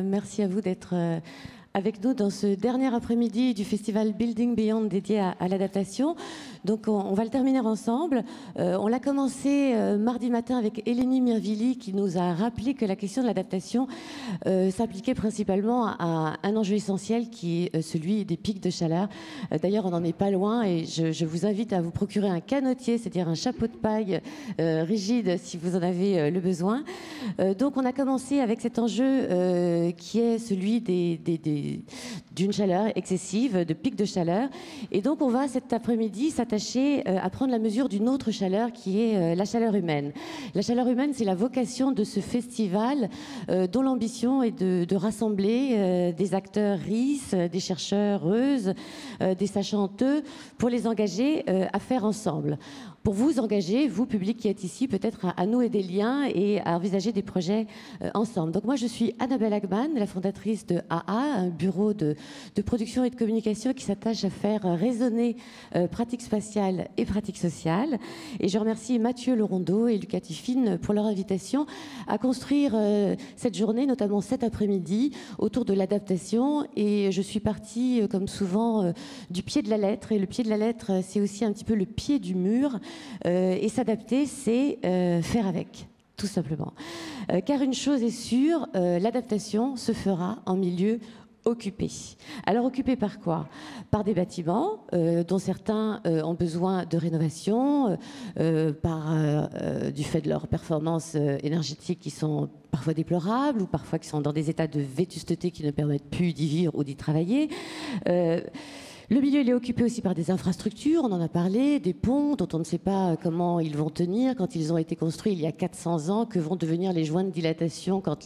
Merci à vous d'être avec nous dans ce dernier après-midi du festival Building Beyond dédié à l'adaptation. Donc on va le terminer ensemble. On l'a commencé mardi matin avec Elénie Mirvilli qui nous a rappelé que la question de l'adaptation s'appliquait principalement à un enjeu essentiel qui est celui des pics de chaleur. D'ailleurs, on n'en est pas loin et je vous invite à vous procurer un canotier, c'est-à-dire un chapeau de paille rigide si vous en avez le besoin. Donc on a commencé avec cet enjeu qui est celui d'une chaleur excessive, de pics de chaleur. Et donc on va cet après-midi s'attacher à prendre la mesure d'une autre chaleur qui est la chaleur humaine. La chaleur humaine, c'est la vocation de ce festival dont l'ambition est de rassembler des acteurs RIS, des chercheuses, des sachanteux, pour les engager à faire ensemble. Pour vous engager, vous, public qui êtes ici, peut-être à nouer des liens et à envisager des projets ensemble. Donc moi, je suis Annabelle Agman, la fondatrice de AA, un bureau de production et de communication qui s'attache à faire résonner pratique spatiale et pratique sociale. Et je remercie Mathieu Lerondeau et Lucas Tiffin pour leur invitation à construire cette journée, notamment cet après-midi, autour de l'adaptation. Et je suis partie, comme souvent, du pied de la lettre. Et le pied de la lettre, c'est aussi un petit peu le pied du mur. Et s'adapter, c'est faire avec, tout simplement. Car une chose est sûre, l'adaptation se fera en milieu occupé. Alors occupé par quoi? Par des bâtiments dont certains ont besoin de rénovation, du fait de leurs performances énergétiques qui sont parfois déplorables ou parfois qui sont dans des états de vétusteté qui ne permettent plus d'y vivre ou d'y travailler. Le milieu, il est occupé aussi par des infrastructures, on en a parlé, des ponts dont on ne sait pas comment ils vont tenir quand ils ont été construits il y a 400 ans, que vont devenir les joints de dilatation quand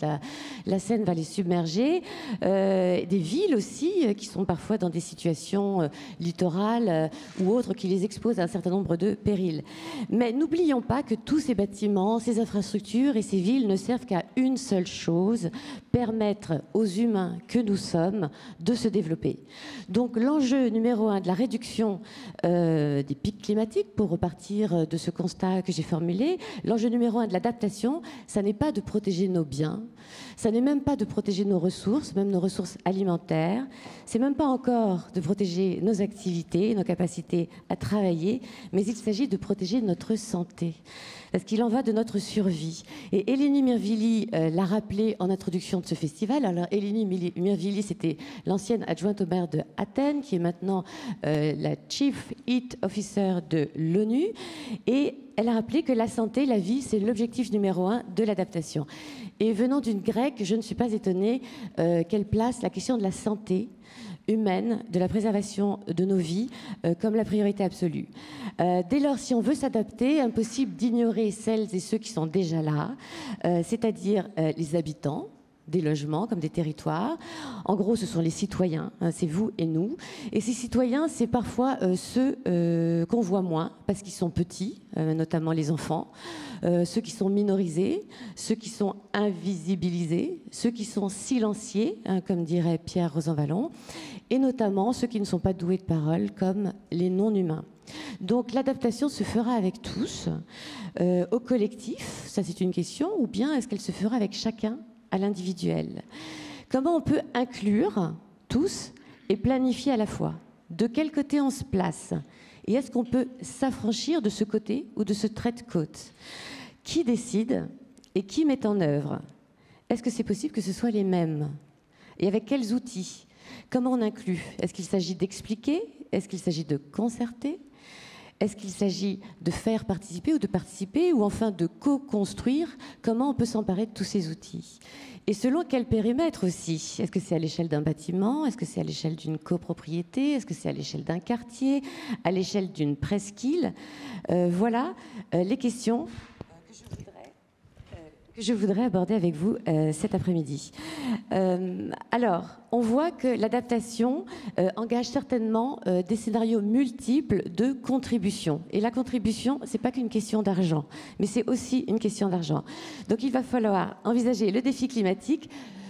la Seine va les submerger. Des villes aussi qui sont parfois dans des situations littorales ou autres qui les exposent à un certain nombre de périls. Mais n'oublions pas que tous ces bâtiments, ces infrastructures et ces villes ne servent qu'à une seule chose, permettre aux humains que nous sommes de se développer. Donc l'enjeu numéro 1 de la réduction des pics climatiques, pour repartir de ce constat que j'ai formulé, l'enjeu numéro 1 de l'adaptation, ça n'est pas de protéger nos biens, ça n'est même pas de protéger nos ressources, même nos ressources alimentaires, c'est même pas encore de protéger nos activités, nos capacités à travailler, mais il s'agit de protéger notre santé. Parce qu'il en va de notre survie. Et Elénie Mirvilli l'a rappelé en introduction de ce festival. Alors, Elénie Mirvilli, c'était l'ancienne adjointe au maire de Athènes, qui est maintenant la Chief Heat Officer de l'ONU. Et elle a rappelé que la santé, la vie, c'est l'objectif numéro 1 de l'adaptation. Et venant d'une grecque, je ne suis pas étonnée qu'elle place la question de la santé humaine, de la préservation de nos vies comme la priorité absolue. Dès lors, si on veut s'adapter, impossible d'ignorer celles et ceux qui sont déjà là, c'est-à-dire les habitants des logements comme des territoires. En gros, ce sont les citoyens, hein, c'est vous et nous. Et ces citoyens, c'est parfois ceux qu'on voit moins parce qu'ils sont petits, notamment les enfants, ceux qui sont minorisés, ceux qui sont invisibilisés, ceux qui sont silenciés, hein, comme dirait Pierre Rosanvallon, et notamment ceux qui ne sont pas doués de parole, comme les non-humains. Donc l'adaptation se fera avec tous, au collectif, ça c'est une question, ou bien est-ce qu'elle se fera avec chacun à l'individuel? Comment on peut inclure tous et planifier à la fois? De quel côté on se place? Et est-ce qu'on peut s'affranchir de ce côté ou de ce trait de côte? Qui décide et qui met en œuvre? Est-ce que c'est possible que ce soit les mêmes? Et avec quels outils? Comment on inclut? Est-ce qu'il s'agit d'expliquer? Est-ce qu'il s'agit de concerter? Est-ce qu'il s'agit de faire participer ou de participer, ou enfin de co-construire? Comment on peut s'emparer de tous ces outils? Et selon quel périmètre aussi? Est-ce que c'est à l'échelle d'un bâtiment? Est-ce que c'est à l'échelle d'une copropriété? Est-ce que c'est à l'échelle d'un quartier? À l'échelle d'une presqu'île? Voilà les questions que je voudrais aborder avec vous cet après-midi. Alors, on voit que l'adaptation engage certainement des scénarios multiples de contribution. Et la contribution, c'est pas qu'une question d'argent, mais c'est aussi une question d'argent. Donc il va falloir envisager le défi climatique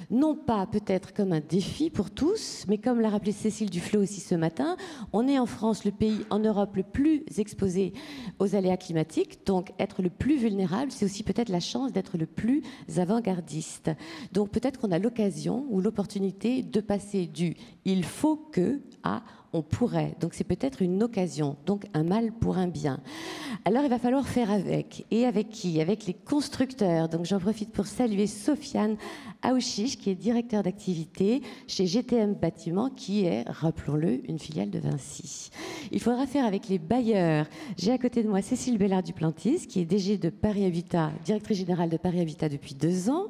non pas peut-être comme un défi pour tous, mais comme l'a rappelé Cécile Duflot aussi ce matin, on est en France le pays en Europe le plus exposé aux aléas climatiques, donc être le plus vulnérable, c'est aussi peut-être la chance d'être le plus avant-gardiste. Donc peut-être qu'on a l'occasion ou l'opportunité de passer du « il faut que » à on pourrait. Donc c'est peut-être une occasion, donc un mal pour un bien. Alors il va falloir faire avec. Et avec qui? Avec les constructeurs. Donc j'en profite pour saluer Sofiane Aouchiche, qui est directeur d'activité chez GTM Bâtiment, qui est, rappelons-le, une filiale de Vinci. Il faudra faire avec les bailleurs. J'ai à côté de moi Cécile Bellard-Duplantis, qui est DG de Paris Habitat, directrice générale de Paris Habitat depuis 2 ans.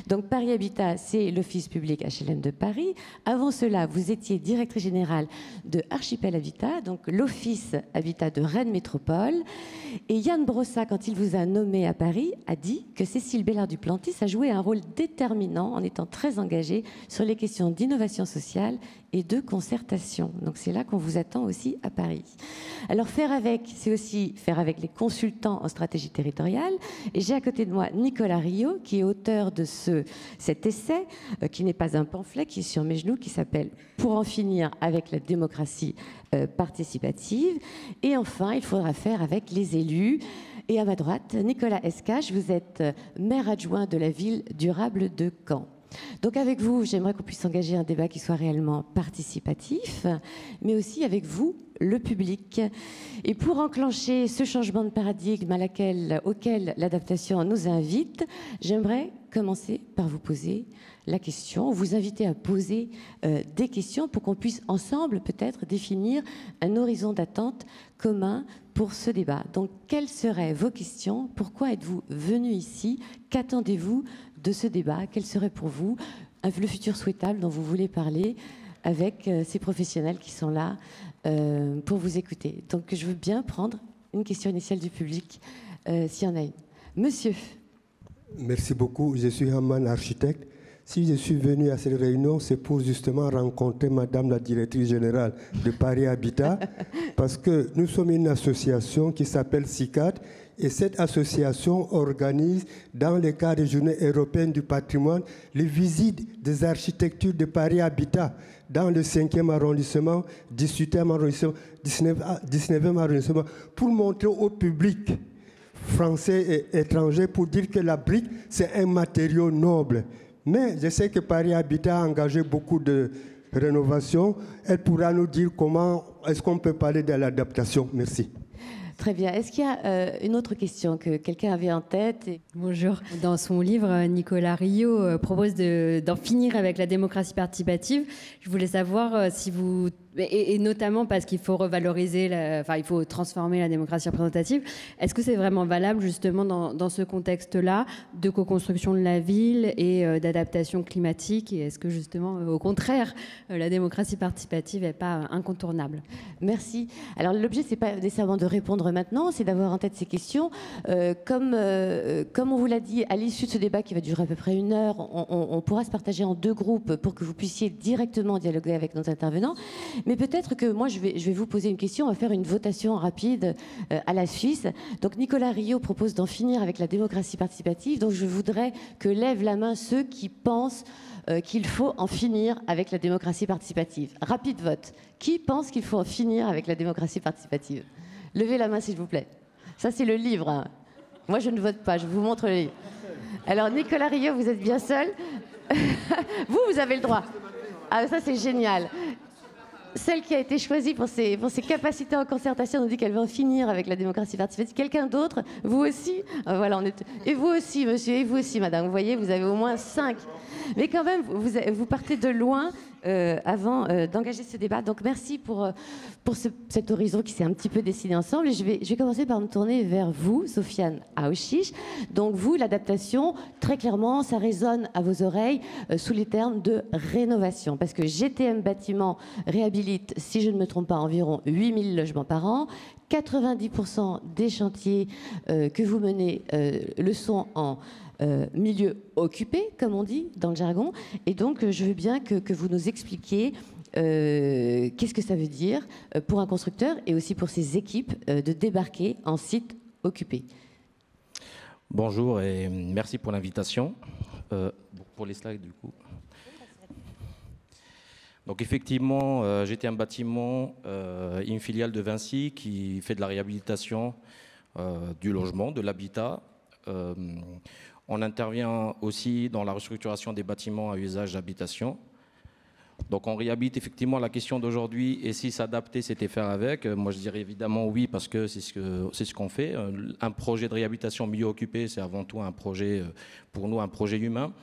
Donc Paris Habitat, c'est l'office public HLM de Paris. Avant cela, vous étiez directrice générale de Archipel Habitat, donc l'office Habitat de Rennes Métropole. Et Yann Brossa, quand il vous a nommé à Paris, a dit que Cécile Bellard-Duplantis a joué un rôle déterminant en étant très engagée sur les questions d'innovation sociale et de concertation. Donc c'est là qu'on vous attend aussi à Paris. Alors faire avec, c'est aussi faire avec les consultants en stratégie territoriale. Et j'ai à côté de moi Nicolas Rio, qui est auteur de cet essai, qui n'est pas un pamphlet, qui est sur mes genoux, qui s'appelle « Pour en finir avec la démocratie participative ». Et enfin, il faudra faire avec les élus. Et à ma droite, Nicolas Escache, vous êtes maire adjoint de la ville durable de Caen. Donc avec vous, j'aimerais qu'on puisse engager un débat qui soit réellement participatif, mais aussi avec vous, le public. Et pour enclencher ce changement de paradigme auquel l'adaptation nous invite, j'aimerais commencer par vous poser la question, vous inviter à poser des questions pour qu'on puisse ensemble peut-être définir un horizon d'attente commun pour ce débat. Donc, quelles seraient vos questions? Pourquoi êtes-vous venu ici? Qu'attendez-vous de ce débat? Quel serait pour vous le futur souhaitable dont vous voulez parler avec ces professionnels qui sont là pour vous écouter? Donc, je veux bien prendre une question initiale du public, s'il y en a une. Monsieur. Merci beaucoup. Je suis Haman, architecte. Si je suis venu à cette réunion, c'est pour justement rencontrer Madame la directrice générale de Paris Habitat, parce que nous sommes une association qui s'appelle CICAD, et cette association organise, dans le cadre des Journées européennes du patrimoine, les visites des architectures de Paris Habitat dans le 5e arrondissement, 18e arrondissement, 19e arrondissement, pour montrer au public français et étrangers, pour dire que la brique, c'est un matériau noble. Mais je sais que Paris Habitat a engagé beaucoup de rénovation. Elle pourra nous dire comment est-ce qu'on peut parler de l'adaptation. Merci. Très bien. Est-ce qu'il y a une autre question que quelqu'un avait en tête? Bonjour. Dans son livre, Nicolas Rio propose d'en finir avec la démocratie participative. Je voulais savoir si vous... Et notamment parce qu'il faut revaloriser, il faut transformer la démocratie représentative. Est-ce que c'est vraiment valable justement dans ce contexte-là de co-construction de la ville et d'adaptation climatique? Et est-ce que justement, au contraire, la démocratie participative n'est pas incontournable? Merci. Alors l'objet, c'est pas nécessairement de répondre maintenant, c'est d'avoir en tête ces questions. Comme on vous l'a dit, à l'issue de ce débat qui va durer à peu près 1 heure, on pourra se partager en 2 groupes pour que vous puissiez directement dialoguer avec nos intervenants. Mais peut-être que moi, je vais vous poser une question. On va faire une votation rapide à la Suisse. Donc, Nicolas Rio propose d'en finir avec la démocratie participative. Donc, je voudrais que lèvent la main ceux qui pensent qu'il faut en finir avec la démocratie participative. Rapide vote. Qui pense qu'il faut en finir avec la démocratie participative? Levez la main, s'il vous plaît. Ça, c'est le livre. Hein. Moi, je ne vote pas. Je vous montre le livre. Alors, Nicolas Rio, vous êtes bien seul. Vous avez le droit. Ah, ça, c'est génial. Celle qui a été choisie pour ses capacités en concertation nous dit qu'elle veut en finir avec la démocratie participative. Quelqu'un d'autre? Vous aussi? Voilà, et vous aussi, monsieur, et vous aussi, madame. Vous voyez, vous avez au moins 5. Mais quand même, vous partez de loin avant d'engager ce débat. Donc merci pour cet horizon qui s'est un petit peu dessiné ensemble. Et je vais commencer par me tourner vers vous, Sofiane Aouchiche. Donc vous, l'adaptation, très clairement, ça résonne à vos oreilles sous les termes de rénovation. Parce que GTM Bâtiment réhabilite, si je ne me trompe pas, environ 8000 logements par an. 90% des chantiers que vous menez le sont en milieu occupé, comme on dit dans le jargon. Et donc, je veux bien que vous nous expliquiez qu'est-ce que ça veut dire pour un constructeur et aussi pour ses équipes de débarquer en site occupé. Bonjour et merci pour l'invitation. Pour les slides, du coup. Donc effectivement, j'étais un bâtiment, une filiale de Vinci qui fait de la réhabilitation du logement, de l'habitat. On intervient aussi dans la restructuration des bâtiments à usage d'habitation. Donc on réhabilite effectivement la question d'aujourd'hui, et si s'adapter, c'était faire avec. Moi je dirais évidemment oui, parce que c'est ce qu'on fait. Un projet de réhabilitation milieu occupé, c'est avant tout un projet, pour nous, un projet humain.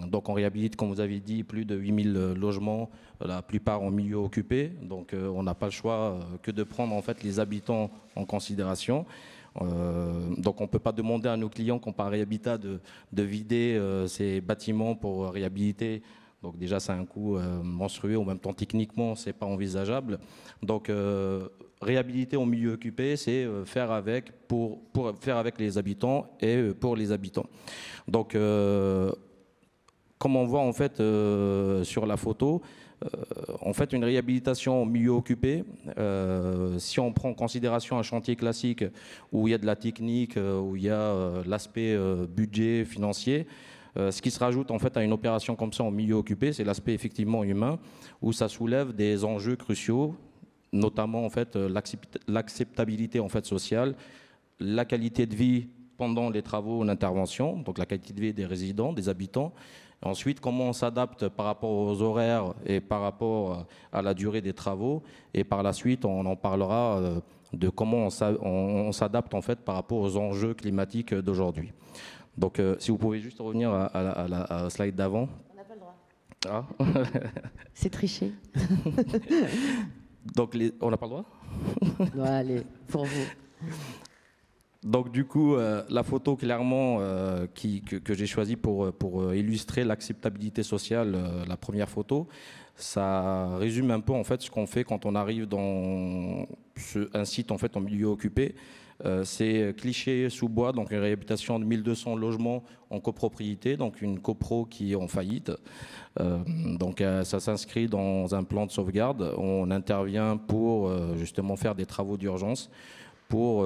Donc on réhabilite, comme vous avez dit, plus de 8000 logements, la plupart en milieu occupé. Donc on n'a pas le choix que de prendre en fait les habitants en considération. Donc on ne peut pas demander à nos clients, comparé Habitat, de vider ces bâtiments pour réhabiliter. Donc déjà, c'est un coût monstrueux. En même temps, techniquement, ce n'est pas envisageable. Donc, réhabiliter en milieu occupé, c'est faire avec pour faire avec les habitants et pour les habitants. Donc, comme on voit en fait sur la photo, en fait, une réhabilitation en milieu occupé, si on prend en considération un chantier classique où il y a de la technique, où il y a l'aspect budget financier, ce qui se rajoute en fait à une opération comme ça en milieu occupé, c'est l'aspect effectivement humain, où ça soulève des enjeux cruciaux, notamment en fait l'acceptabilité en fait sociale, la qualité de vie pendant les travaux en intervention, donc la qualité de vie des résidents, des habitants. Ensuite, comment on s'adapte par rapport aux horaires et par rapport à la durée des travaux. Et par la suite, on en parlera de comment on s'adapte en fait par rapport aux enjeux climatiques d'aujourd'hui. Donc, si vous pouvez juste revenir à la slide d'avant. On n'a pas le droit. Ah. C'est triché. Donc, on n'a pas le droit? Non, allez, pour vous. Donc, du coup, la photo, clairement, que j'ai choisie pour illustrer l'acceptabilité sociale, la première photo, ça résume un peu, en fait, ce qu'on fait quand on arrive dans un site, en fait, en milieu occupé. C'est Clichy-sous-Bois, donc une réhabilitation de 1200 logements en copropriété, donc une copro qui est en faillite. Donc ça s'inscrit dans un plan de sauvegarde. On intervient pour justement faire des travaux d'urgence pour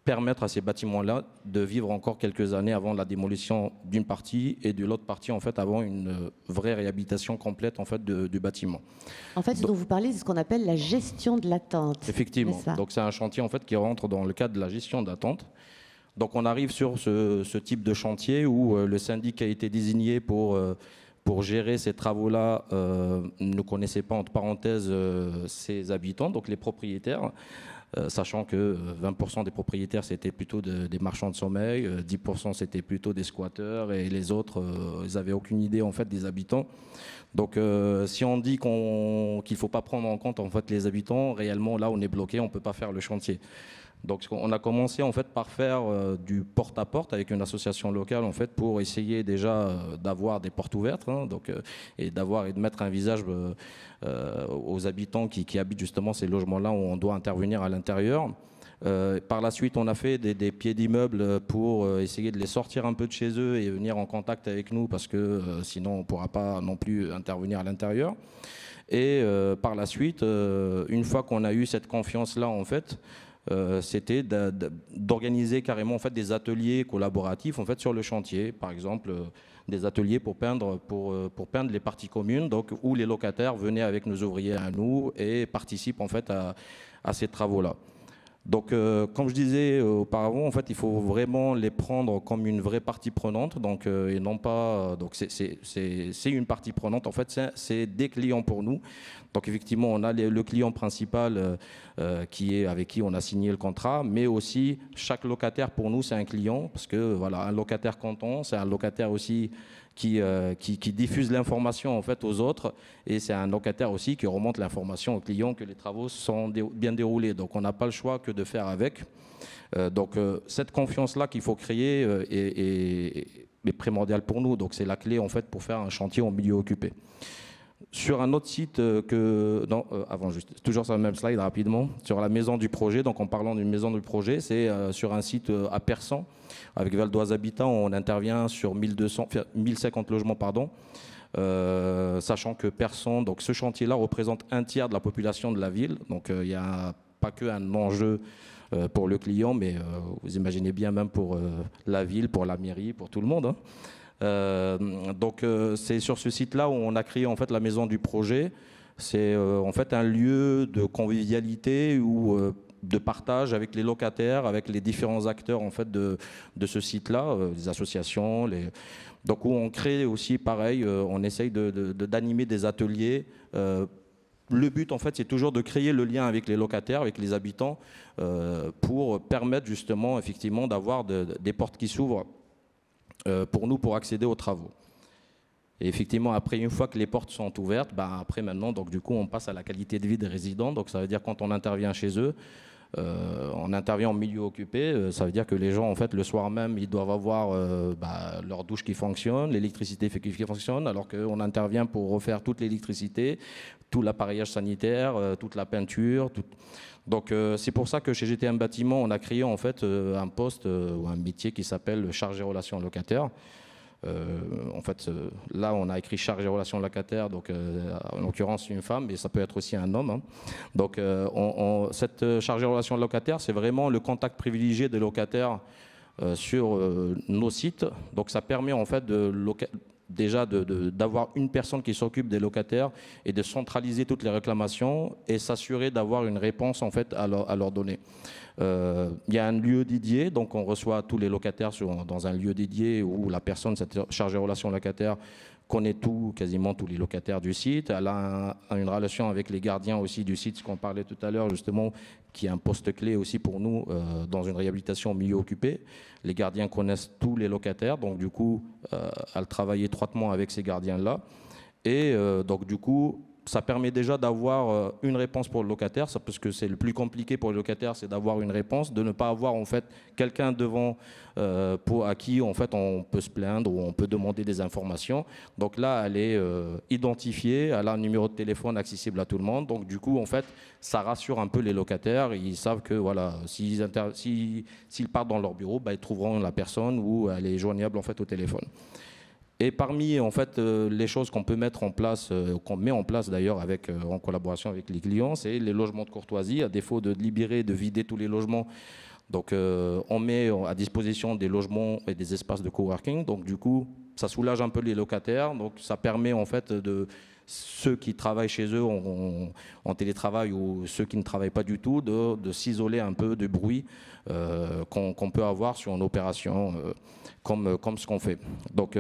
permettre à ces bâtiments-là de vivre encore quelques années avant la démolition d'une partie et de l'autre partie en fait avant une vraie réhabilitation complète en fait du bâtiment. En fait, ce dont vous parlez, c'est ce qu'on appelle la gestion de l'attente. Effectivement. Donc c'est un chantier en fait qui rentre dans le cadre de la gestion d'attente. Donc on arrive sur ce type de chantier où le syndic a été désigné pour gérer ces travaux-là, ne connaissait pas entre parenthèses ses habitants, donc les propriétaires. Sachant que 20% des propriétaires c'était plutôt des marchands de sommeil, 10% c'était plutôt des squatteurs et les autres ils n'avaient aucune idée en fait des habitants. Donc si on dit qu'il ne faut pas prendre en compte en fait les habitants, réellement là on est bloqué, on ne peut pas faire le chantier. Donc on a commencé en fait par faire du porte-à-porte avec une association locale en fait pour essayer déjà d'avoir des portes ouvertes donc, et de mettre un visage aux habitants qui habitent justement ces logements-là où on doit intervenir à l'intérieur. Par la suite, on a fait des pieds d'immeubles pour essayer de les sortir un peu de chez eux et venir en contact avec nous parce que sinon on ne pourra pas non plus intervenir à l'intérieur. Et par la suite, une fois qu'on a eu cette confiance-là en fait, c'était d'organiser carrément en fait des ateliers collaboratifs en fait sur le chantier, par exemple des ateliers pour peindre les parties communes, donc où les locataires venaient avec nos ouvriers à nous et participent en fait à ces travaux-là. Donc, comme je disais auparavant, en fait, il faut vraiment les prendre comme une vraie partie prenante, donc et non pas. Donc, c'est une partie prenante. En fait, c'est des clients pour nous. Donc, effectivement, on a le client principal avec qui on a signé le contrat, mais aussi chaque locataire pour nous, c'est un client, parce que voilà, un locataire content, c'est un locataire aussi qui diffuse l'information en fait aux autres, et c'est un locataire aussi qui remonte l'information aux clients que les travaux sont bien déroulés. Donc on n'a pas le choix que de faire avec. Donc cette confiance-là qu'il faut créer est primordiale pour nous. Donc c'est la clé en fait pour faire un chantier en milieu occupé. Sur un autre site toujours sur la même slide rapidement, sur la maison du projet, donc en parlant d'une maison du projet, c'est sur un site à Persan, avec Val d'Oise Habitat, on intervient sur 1050 logements, sachant que Persan, donc ce chantier-là représente un tiers de la population de la ville, donc il n'y a pas qu'un enjeu pour le client, mais vous imaginez bien même pour la ville, pour la mairie, pour tout le monde, hein. C'est sur ce site-là où on a créé en fait la maison du projet. C'est en fait un lieu de convivialité ou de partage avec les locataires, avec les différents acteurs en fait de ce site-là, les associations. Donc où on crée aussi pareil, on essaye d'animer des ateliers. Le but en fait c'est toujours de créer le lien avec les locataires, avec les habitants, pour permettre justement effectivement d'avoir des portes qui s'ouvrent pour nous pour accéder aux travaux. Et effectivement, après, une fois que les portes sont ouvertes, après maintenant, donc du coup, on passe à la qualité de vie des résidents. Donc ça veut dire quand on intervient chez eux, on intervient en milieu occupé. Ça veut dire que les gens, en fait, le soir même, ils doivent avoir leur douche qui fonctionne, l'électricité qui fonctionne, alors qu'on intervient pour refaire toute l'électricité, tout l'appareillage sanitaire, toute la peinture. Donc c'est pour ça que chez GTM Bâtiment, on a créé en fait un poste ou un métier qui s'appelle chargé relations locataires. En fait, là, on a écrit chargé relations locataires, donc en l'occurrence une femme, mais ça peut être aussi un homme. Hein. Donc, cette chargé relations locataires, c'est vraiment le contact privilégié des locataires sur nos sites. Donc, ça permet en fait déjà d'avoir une personne qui s'occupe des locataires et de centraliser toutes les réclamations et s'assurer d'avoir une réponse en fait à leur donner. Il y a un lieu dédié, donc on reçoit tous les locataires dans un lieu dédié où la personne, cette chargée de relations locataires, connaît quasiment tous les locataires du site. Elle a une relation avec les gardiens aussi du site, ce qu'on parlait tout à l'heure justement, qui est un poste clé aussi pour nous dans une réhabilitation au milieu occupé. Les gardiens connaissent tous les locataires, donc du coup, elle travaille étroitement avec ces gardiens-là. Et donc du coup, ça permet déjà d'avoir une réponse pour le locataire, parce que c'est le plus compliqué pour le locataire, c'est d'avoir une réponse, de ne pas avoir en fait quelqu'un devant à qui en fait on peut se plaindre ou on peut demander des informations. Donc là, elle est identifiée, elle a un numéro de téléphone accessible à tout le monde. Donc du coup, en fait, ça rassure un peu les locataires. Ils savent que voilà, s'ils partent dans leur bureau, ils trouveront la personne ou elle est joignable en fait au téléphone. Et parmi en fait les choses qu'on peut mettre en place, qu'on met en place d'ailleurs en collaboration avec les clients, c'est les logements de courtoisie. À défaut de libérer, de vider tous les logements, donc on met à disposition des logements et des espaces de coworking. Donc du coup, ça soulage un peu les locataires. Donc ça permet en fait ceux qui travaillent chez eux en télétravail ou ceux qui ne travaillent pas du tout, de s'isoler un peu du bruit qu'on peut avoir sur une opération comme ce qu'on fait. Donc,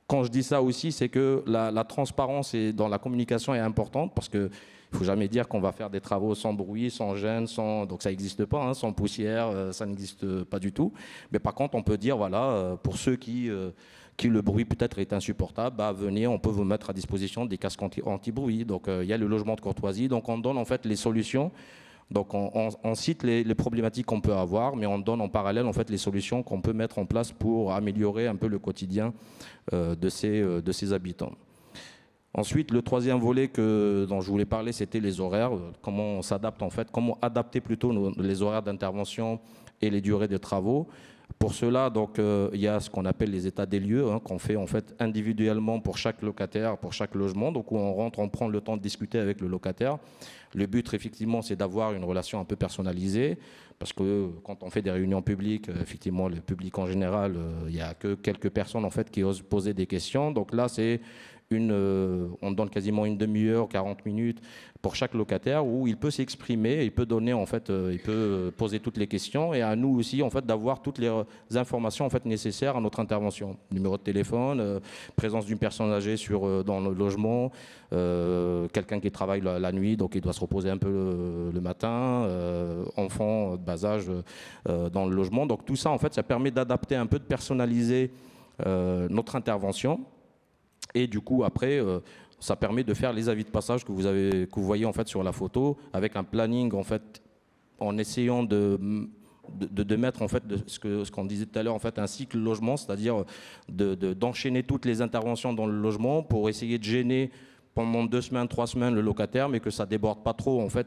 quand je dis ça aussi, c'est que la transparence dans la communication est importante parce qu'il ne faut jamais dire qu'on va faire des travaux sans bruit, sans gêne, donc ça n'existe pas, hein, sans poussière, ça n'existe pas du tout. Mais par contre, on peut dire, voilà, pour ceux qui le bruit peut-être est insupportable, venez, on peut vous mettre à disposition des casques anti-bruit. Donc il y a le logement de courtoisie, donc on donne en fait les solutions. Donc on cite les problématiques qu'on peut avoir, mais on donne en parallèle en fait les solutions qu'on peut mettre en place pour améliorer un peu le quotidien de ces habitants. Ensuite, le troisième volet dont je voulais parler, c'était les horaires. Comment on s'adapte en fait, comment adapter plutôt les horaires d'intervention et les durées des travaux. Pour cela, donc, il y a ce qu'on appelle les états des lieux, hein, qu'on fait en fait individuellement pour chaque locataire, pour chaque logement. Donc, où on rentre, on prend le temps de discuter avec le locataire. Le but, effectivement, c'est d'avoir une relation un peu personnalisée, parce que quand on fait des réunions publiques, effectivement, le public en général, il n'y a que quelques personnes en fait qui osent poser des questions. Donc là, c'est on donne quasiment une demi-heure, 40 minutes pour chaque locataire où il peut s'exprimer, il peut donner en fait, il peut poser toutes les questions et à nous aussi en fait d'avoir toutes les informations en fait nécessaires à notre intervention. Numéro de téléphone, présence d'une personne âgée dans le logement, quelqu'un qui travaille la nuit donc il doit se reposer un peu le matin, enfant de bas âge dans le logement. Donc tout ça en fait ça permet d'adapter un peu, de personnaliser notre intervention. Et du coup, après, ça permet de faire les avis de passage que vous voyez en fait sur la photo, avec un planning en fait, en essayant de mettre en fait ce qu'on disait tout à l'heure en fait un cycle logement, c'est-à-dire d'enchaîner toutes les interventions dans le logement pour essayer de gêner pendant 2 semaines, 3 semaines le locataire, mais que ça déborde pas trop en fait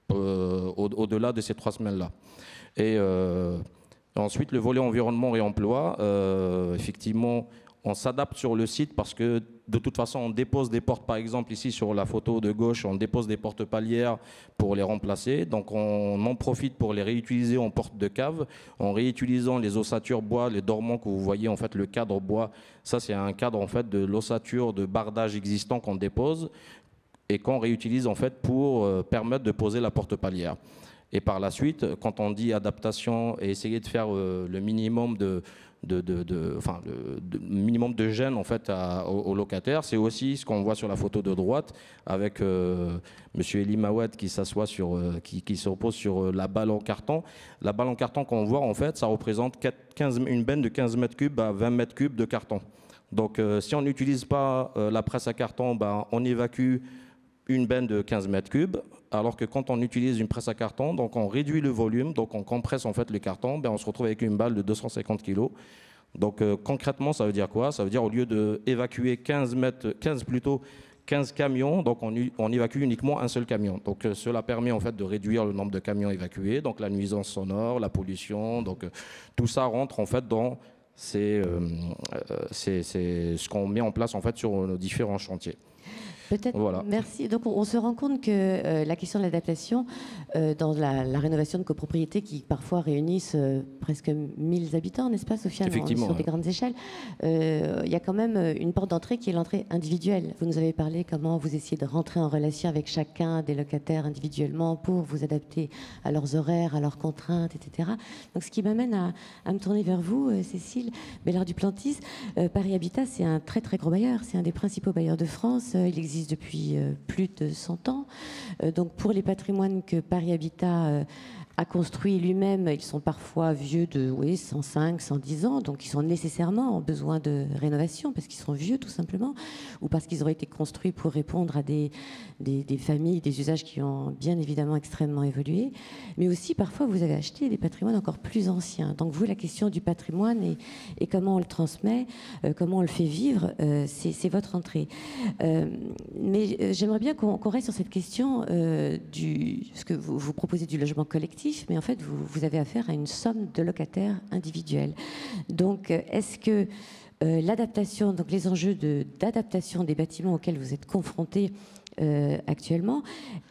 au-delà de ces 3 semaines-là. Et ensuite, le volet environnement et emploi, effectivement. on s'adapte sur le site parce que de toute façon, on dépose des portes, par exemple, ici sur la photo de gauche, on dépose des portes palières pour les remplacer. Donc, on en profite pour les réutiliser en porte de cave, en réutilisant les ossatures bois, les dormants que vous voyez, en fait, le cadre bois. Ça, c'est un cadre, en fait, de l'ossature de bardage existant qu'on dépose et qu'on réutilise, en fait, pour permettre de poser la porte palière. Et par la suite, quand on dit adaptation et essayer de faire le minimum minimum de gêne en fait aux locataires, c'est aussi ce qu'on voit sur la photo de droite avec Monsieur Elie Mawad qui s'assoit qui se repose sur la balle en carton. La balle en carton qu'on voit en fait, ça représente une benne de 15 mètres cubes à 20 mètres cubes de carton. Donc si on n'utilise pas la presse à carton, on évacue une benne de 15 mètres cubes, alors que quand on utilise une presse à carton, donc on réduit le volume, donc on compresse en fait le carton, on se retrouve avec une balle de 250 kg. Donc concrètement, ça veut dire quoi? Ça veut dire au lieu d'évacuer 15 camions, donc on évacue uniquement un seul camion. Donc cela permet en fait de réduire le nombre de camions évacués, donc la nuisance sonore, la pollution, donc tout ça rentre en fait dans c'est ce qu'on met en place en fait sur nos différents chantiers. Peut-être, voilà. Merci. Donc on se rend compte que la question de l'adaptation dans la rénovation de copropriétés qui parfois réunissent presque 1000 habitants, n'est-ce pas, Sofiane, sur des grandes échelles, il y a quand même une porte d'entrée qui est l'entrée individuelle. Vous nous avez parlé comment vous essayez de rentrer en relation avec chacun des locataires individuellement pour vous adapter à leurs horaires, à leurs contraintes, etc. Donc ce qui m'amène à me tourner vers vous, Cécile Bellard-Duplantis. Paris Habitat, c'est un très très gros bailleur, c'est un des principaux bailleurs de France. Il existe depuis plus de 100 ans. Donc pour les patrimoines que Paris Habitat a construit lui-même, ils sont parfois vieux de 105, 110 ans, donc ils sont nécessairement en besoin de rénovation parce qu'ils sont vieux tout simplement, ou parce qu'ils auraient été construits pour répondre à des familles, des usages qui ont bien évidemment extrêmement évolué. Mais aussi parfois vous avez acheté des patrimoines encore plus anciens. Donc vous, la question du patrimoine et comment on le transmet, comment on le fait vivre, c'est votre entrée. Mais j'aimerais bien qu'on reste sur cette question ce que vous proposez du logement collectif, mais en fait, vous avez affaire à une somme de locataires individuels. Donc, est-ce que l'adaptation, donc les enjeux d'adaptation des bâtiments auxquels vous êtes confrontés actuellement,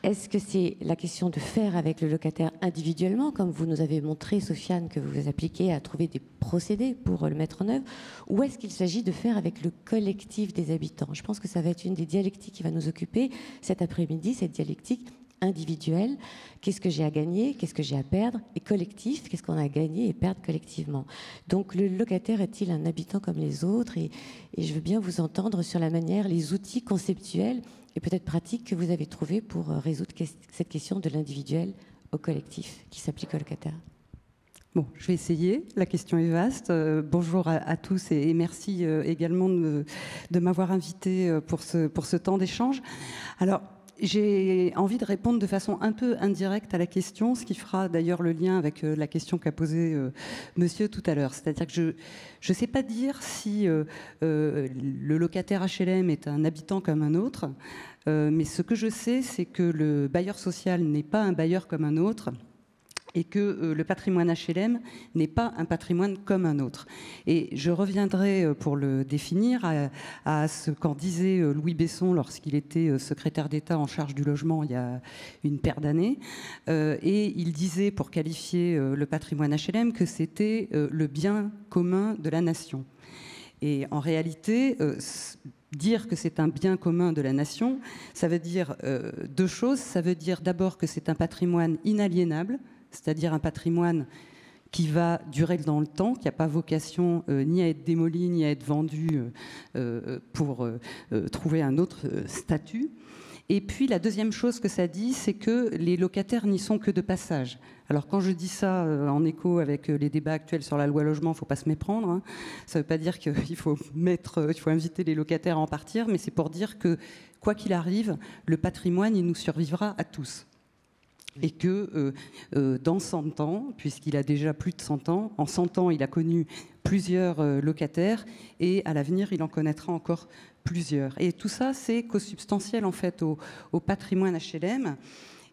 est-ce que c'est la question de faire avec le locataire individuellement, comme vous nous avez montré, Sofiane, que vous vous appliquez à trouver des procédés pour le mettre en œuvre, ou est-ce qu'il s'agit de faire avec le collectif des habitants? Je pense que ça va être une des dialectiques qui va nous occuper cet après-midi, cette dialectique individuel, qu'est-ce que j'ai à gagner, qu'est-ce que j'ai à perdre, et collectif, qu'est-ce qu'on a à gagner et perdre collectivement. Donc le locataire est-il un habitant comme les autres, et je veux bien vous entendre sur la manière, les outils conceptuels et peut-être pratiques que vous avez trouvés pour résoudre cette question de l'individuel au collectif qui s'applique au locataire. Bon, je vais essayer. La question est vaste. Bonjour à tous et merci également de m'avoir invité pour ce temps d'échange. Alors, j'ai envie de répondre de façon un peu indirecte à la question, ce qui fera d'ailleurs le lien avec la question qu'a posée monsieur tout à l'heure. C'est-à-dire que je ne sais pas dire si le locataire HLM est un habitant comme un autre, mais ce que je sais, c'est que le bailleur social n'est pas un bailleur comme un autre, et que le patrimoine HLM n'est pas un patrimoine comme un autre. Et je reviendrai, pour le définir, à ce qu'en disait Louis Besson lorsqu'il était secrétaire d'État en charge du logement il y a une paire d'années. Et il disait, pour qualifier le patrimoine HLM, que c'était le bien commun de la nation. Et en réalité, dire que c'est un bien commun de la nation, ça veut dire deux choses. Ça veut dire d'abord que c'est un patrimoine inaliénable, c'est-à-dire un patrimoine qui va durer dans le temps, qui n'a pas vocation ni à être démoli, ni à être vendu pour trouver un autre statut. Et puis la deuxième chose que ça dit, c'est que les locataires n'y sont que de passage. Alors quand je dis ça en écho avec les débats actuels sur la loi logement, il ne faut pas se méprendre, hein. Ça ne veut pas dire qu'il faut inviter les locataires à en partir, mais c'est pour dire que, quoi qu'il arrive, le patrimoine, il nous survivra à tous. Et que dans 100 ans, puisqu'il a déjà plus de 100 ans, en 100 ans, il a connu plusieurs locataires et à l'avenir, il en connaîtra encore plusieurs. Et tout ça, c'est consubstantiel en fait au patrimoine HLM.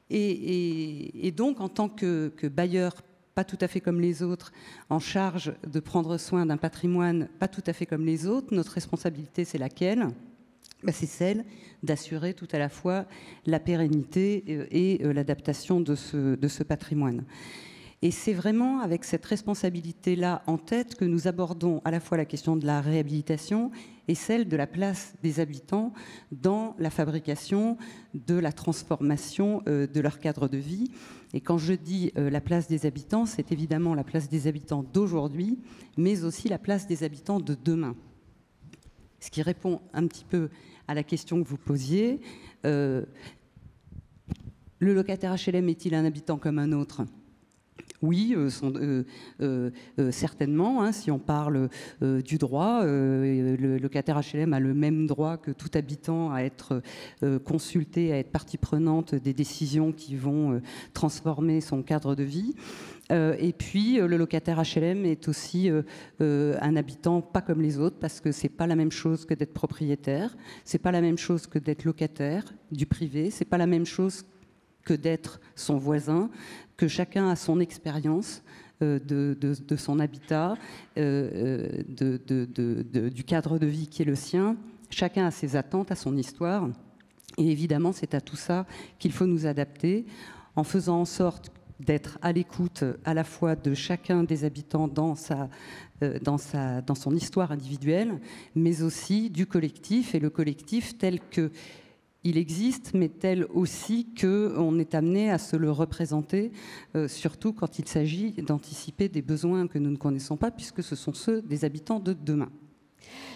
Et donc, en tant que bailleur pas tout à fait comme les autres, en charge de prendre soin d'un patrimoine pas tout à fait comme les autres. Notre responsabilité, c'est laquelle ? C'est celle d'assurer tout à la fois la pérennité et l'adaptation de ce patrimoine. Et c'est vraiment avec cette responsabilité-là en tête que nous abordons à la fois la question de la réhabilitation et celle de la place des habitants dans la fabrication, de la transformation de leur cadre de vie. Et quand je dis la place des habitants, c'est évidemment la place des habitants d'aujourd'hui, mais aussi la place des habitants de demain. Ce qui répond un petit peu à la question que vous posiez. Le locataire HLM est-il un habitant comme un autre ? Oui, certainement. Hein, si on parle du droit, le locataire HLM a le même droit que tout habitant à être consulté, à être partie prenante des décisions qui vont transformer son cadre de vie. Et puis, le locataire HLM est aussi un habitant pas comme les autres, parce que c'est pas la même chose que d'être propriétaire, c'est pas la même chose que d'être locataire du privé, c'est pas la même chose que d'être son voisin, que chacun a son expérience de son habitat, du cadre de vie qui est le sien. Chacun a ses attentes, a son histoire. Et évidemment, c'est à tout ça qu'il faut nous adapter, en faisant en sorte d'être à l'écoute à la fois de chacun des habitants dans son histoire individuelle, mais aussi du collectif, et le collectif tel que il existe, mais tel aussi qu'on est amené à se le représenter, surtout quand il s'agit d'anticiper des besoins que nous ne connaissons pas, puisque ce sont ceux des habitants de demain.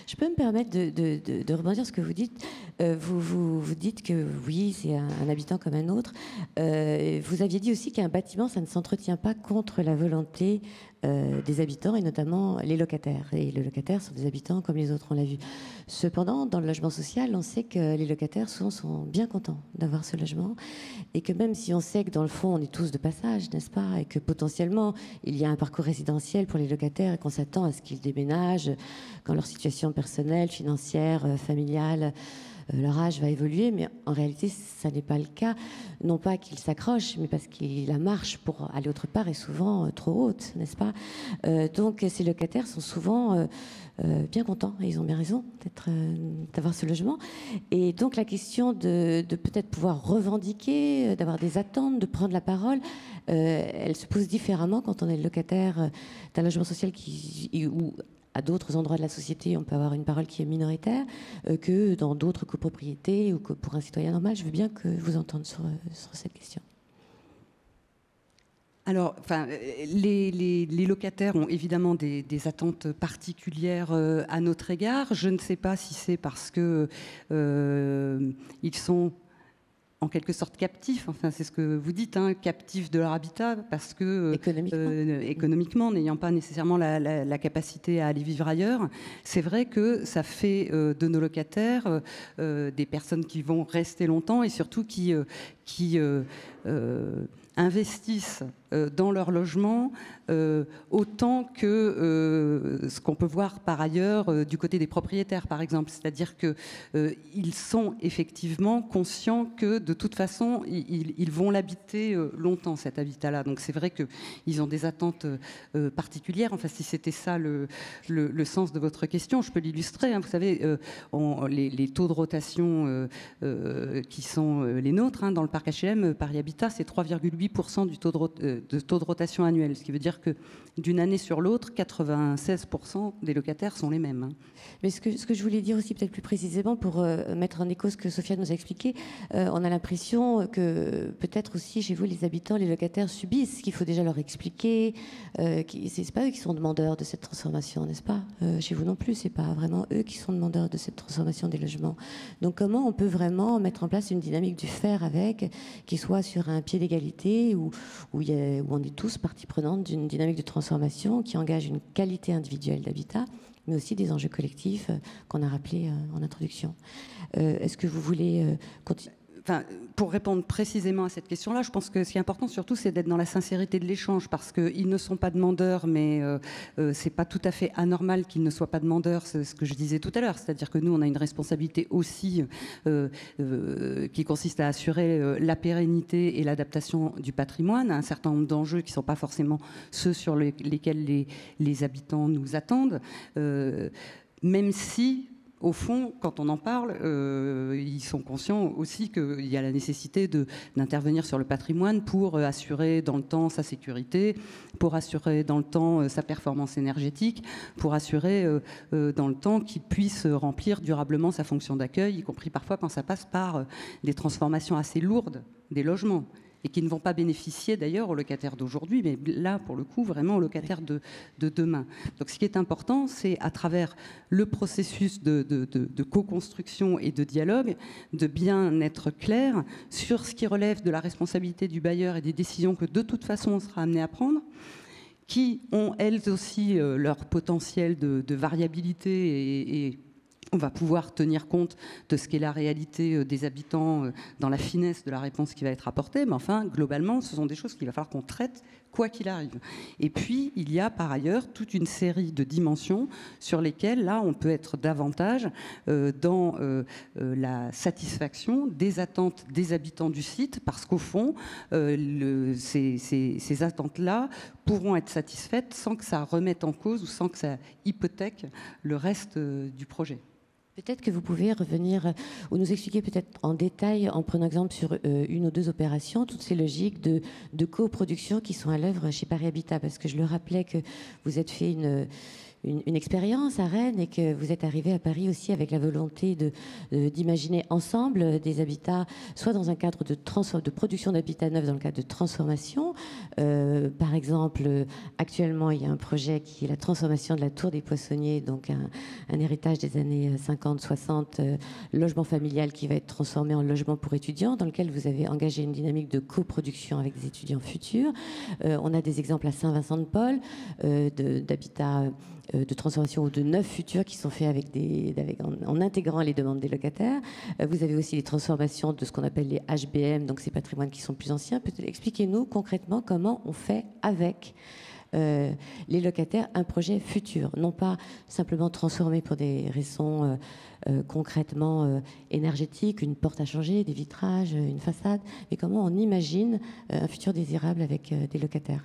Je peux me permettre de rebondir sur ce que vous dites. Vous dites que oui, c'est un habitant comme un autre. Vous aviez dit aussi qu'un bâtiment, ça ne s'entretient pas contre la volonté des habitants, et notamment les locataires. Et les locataires sont des habitants comme les autres, on l'a vu. Cependant, dans le logement social, on sait que les locataires souvent sont bien contents d'avoir ce logement, et que même si on sait que dans le fond, on est tous de passage, n'est-ce pas, et que potentiellement, il y a un parcours résidentiel pour les locataires et qu'on s'attend à ce qu'ils déménagent quand leur situation personnelle, financière, familiale, leur âge va évoluer, mais en réalité, ça n'est pas le cas. Non pas qu'ils s'accrochent, mais parce que la marche pour aller autre part est souvent trop haute, n'est-ce pas ? Donc, ces locataires sont souvent bien contents, et ils ont bien raison d'avoir ce logement. Et donc, la question de peut-être pouvoir revendiquer, d'avoir des attentes, de prendre la parole, elle se pose différemment quand on est le locataire d'un logement social où à d'autres endroits de la société, on peut avoir une parole qui est minoritaire, que dans d'autres copropriétés ou que pour un citoyen normal. Je veux bien que vous entendiez sur cette question. Alors, les locataires ont évidemment des attentes particulières à notre égard. Je ne sais pas si c'est parce que ils sont en quelque sorte captifs, enfin c'est ce que vous dites, hein, captifs de leur habitat, parce que économiquement, n'ayant pas nécessairement la capacité à aller vivre ailleurs, c'est vrai que ça fait de nos locataires des personnes qui vont rester longtemps, et surtout qui investissent dans leur logement autant que ce qu'on peut voir par ailleurs du côté des propriétaires, par exemple. C'est-à-dire qu'ils sont effectivement conscients que de toute façon, ils vont l'habiter longtemps, cet habitat-là. Donc c'est vrai qu'ils ont des attentes particulières. Enfin, si c'était ça le sens de votre question, je peux l'illustrer. Hein. Vous savez, les taux de rotation qui sont les nôtres, hein, dans le parc HLM, Paris Habitat, c'est 3,8% du taux de rotation annuelle, ce qui veut dire que d'une année sur l'autre, 96% des locataires sont les mêmes. Hein. Mais ce que je voulais dire aussi, peut-être plus précisément, pour mettre en écho ce que Sophia nous a expliqué, on a l'impression que peut-être aussi chez vous, les habitants, les locataires subissent, qu'il faut déjà leur expliquer. C'est pas eux qui sont demandeurs de cette transformation, n'est-ce pas ? Chez vous non plus, c'est pas vraiment eux qui sont demandeurs de cette transformation des logements. Donc comment on peut vraiment mettre en place une dynamique du faire avec, qui soit sur un pied d'égalité, où on est tous partie prenante d'une dynamique de transformation qui engage une qualité individuelle d'habitat, mais aussi des enjeux collectifs qu'on a rappelés en introduction. Est-ce que vous voulez continuer ? enfin, pour répondre précisément à cette question-là, je pense que ce qui est important surtout, c'est d'être dans la sincérité de l'échange, parce qu'ils ne sont pas demandeurs, mais c'est pas tout à fait anormal qu'ils ne soient pas demandeurs. C'est ce que je disais tout à l'heure, c'est-à-dire que nous, on a une responsabilité aussi qui consiste à assurer la pérennité et l'adaptation du patrimoine à un certain nombre d'enjeux qui ne sont pas forcément ceux sur lesquels les habitants nous attendent, même si, au fond, quand on en parle, ils sont conscients aussi qu'il y a la nécessité d'intervenir sur le patrimoine pour assurer dans le temps sa sécurité, pour assurer dans le temps sa performance énergétique, pour assurer dans le temps qu'il puisse remplir durablement sa fonction d'accueil, y compris parfois quand ça passe par des transformations assez lourdes des logements, et qui ne vont pas bénéficier d'ailleurs aux locataires d'aujourd'hui, mais là, pour le coup, vraiment aux locataires de demain. Donc ce qui est important, c'est à travers le processus de co-construction et de dialogue, de bien être clair sur ce qui relève de la responsabilité du bailleur et des décisions que de toute façon on sera amené à prendre, qui ont elles aussi leur potentiel de variabilité et on va pouvoir tenir compte de ce qu'est la réalité des habitants dans la finesse de la réponse qui va être apportée. Mais enfin, globalement, ce sont des choses qu'il va falloir qu'on traite quoi qu'il arrive. Et puis, il y a par ailleurs toute une série de dimensions sur lesquelles, là, on peut être davantage dans la satisfaction des attentes des habitants du site, parce qu'au fond, ces attentes-là pourront être satisfaites sans que ça remette en cause ou sans que ça hypothèque le reste du projet. Peut-être que vous pouvez revenir ou nous expliquer peut-être en détail, en prenant exemple sur une ou deux opérations, toutes ces logiques de coproduction qui sont à l'œuvre chez Paris Habitat. Parce que je le rappelais que vous êtes fait une expérience à Rennes et que vous êtes arrivé à Paris aussi avec la volonté d'imaginer ensemble des habitats, soit dans un cadre de production d'habitats neufs, dans le cadre de transformation. Par exemple, actuellement, il y a un projet qui est la transformation de la Tour des Poissonniers, donc un héritage des années 50-60, logement familial qui va être transformé en logement pour étudiants, dans lequel vous avez engagé une dynamique de coproduction avec des étudiants futurs. On a des exemples à Saint-Vincent-de-Paul d'habitats de transformation ou de neufs futurs qui sont faits en intégrant les demandes des locataires. Vous avez aussi les transformations de ce qu'on appelle les HBM, donc ces patrimoines qui sont plus anciens. Peut-être expliquez-nous concrètement comment on fait avec les locataires un projet futur, non pas simplement transformé pour des raisons concrètement énergétiques, une porte à changer, des vitrages, une façade, mais comment on imagine un futur désirable avec des locataires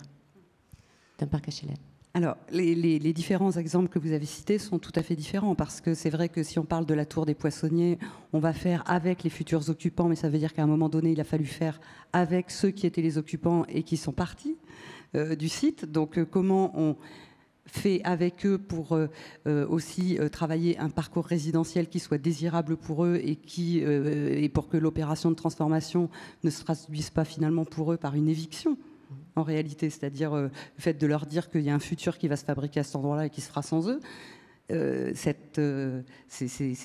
d'un parc HLM. Alors, les différents exemples que vous avez cités sont tout à fait différents, parce que c'est vrai que si on parle de la Tour des Poissonniers, on va faire avec les futurs occupants, mais ça veut dire qu'à un moment donné, il a fallu faire avec ceux qui étaient les occupants et qui sont partis du site. Donc, comment on fait avec eux pour aussi travailler un parcours résidentiel qui soit désirable pour eux et pour que l'opération de transformation ne se traduise pas finalement pour eux par une éviction en réalité, c'est-à-dire le fait de leur dire qu'il y a un futur qui va se fabriquer à cet endroit-là et qui se fera sans eux. C'est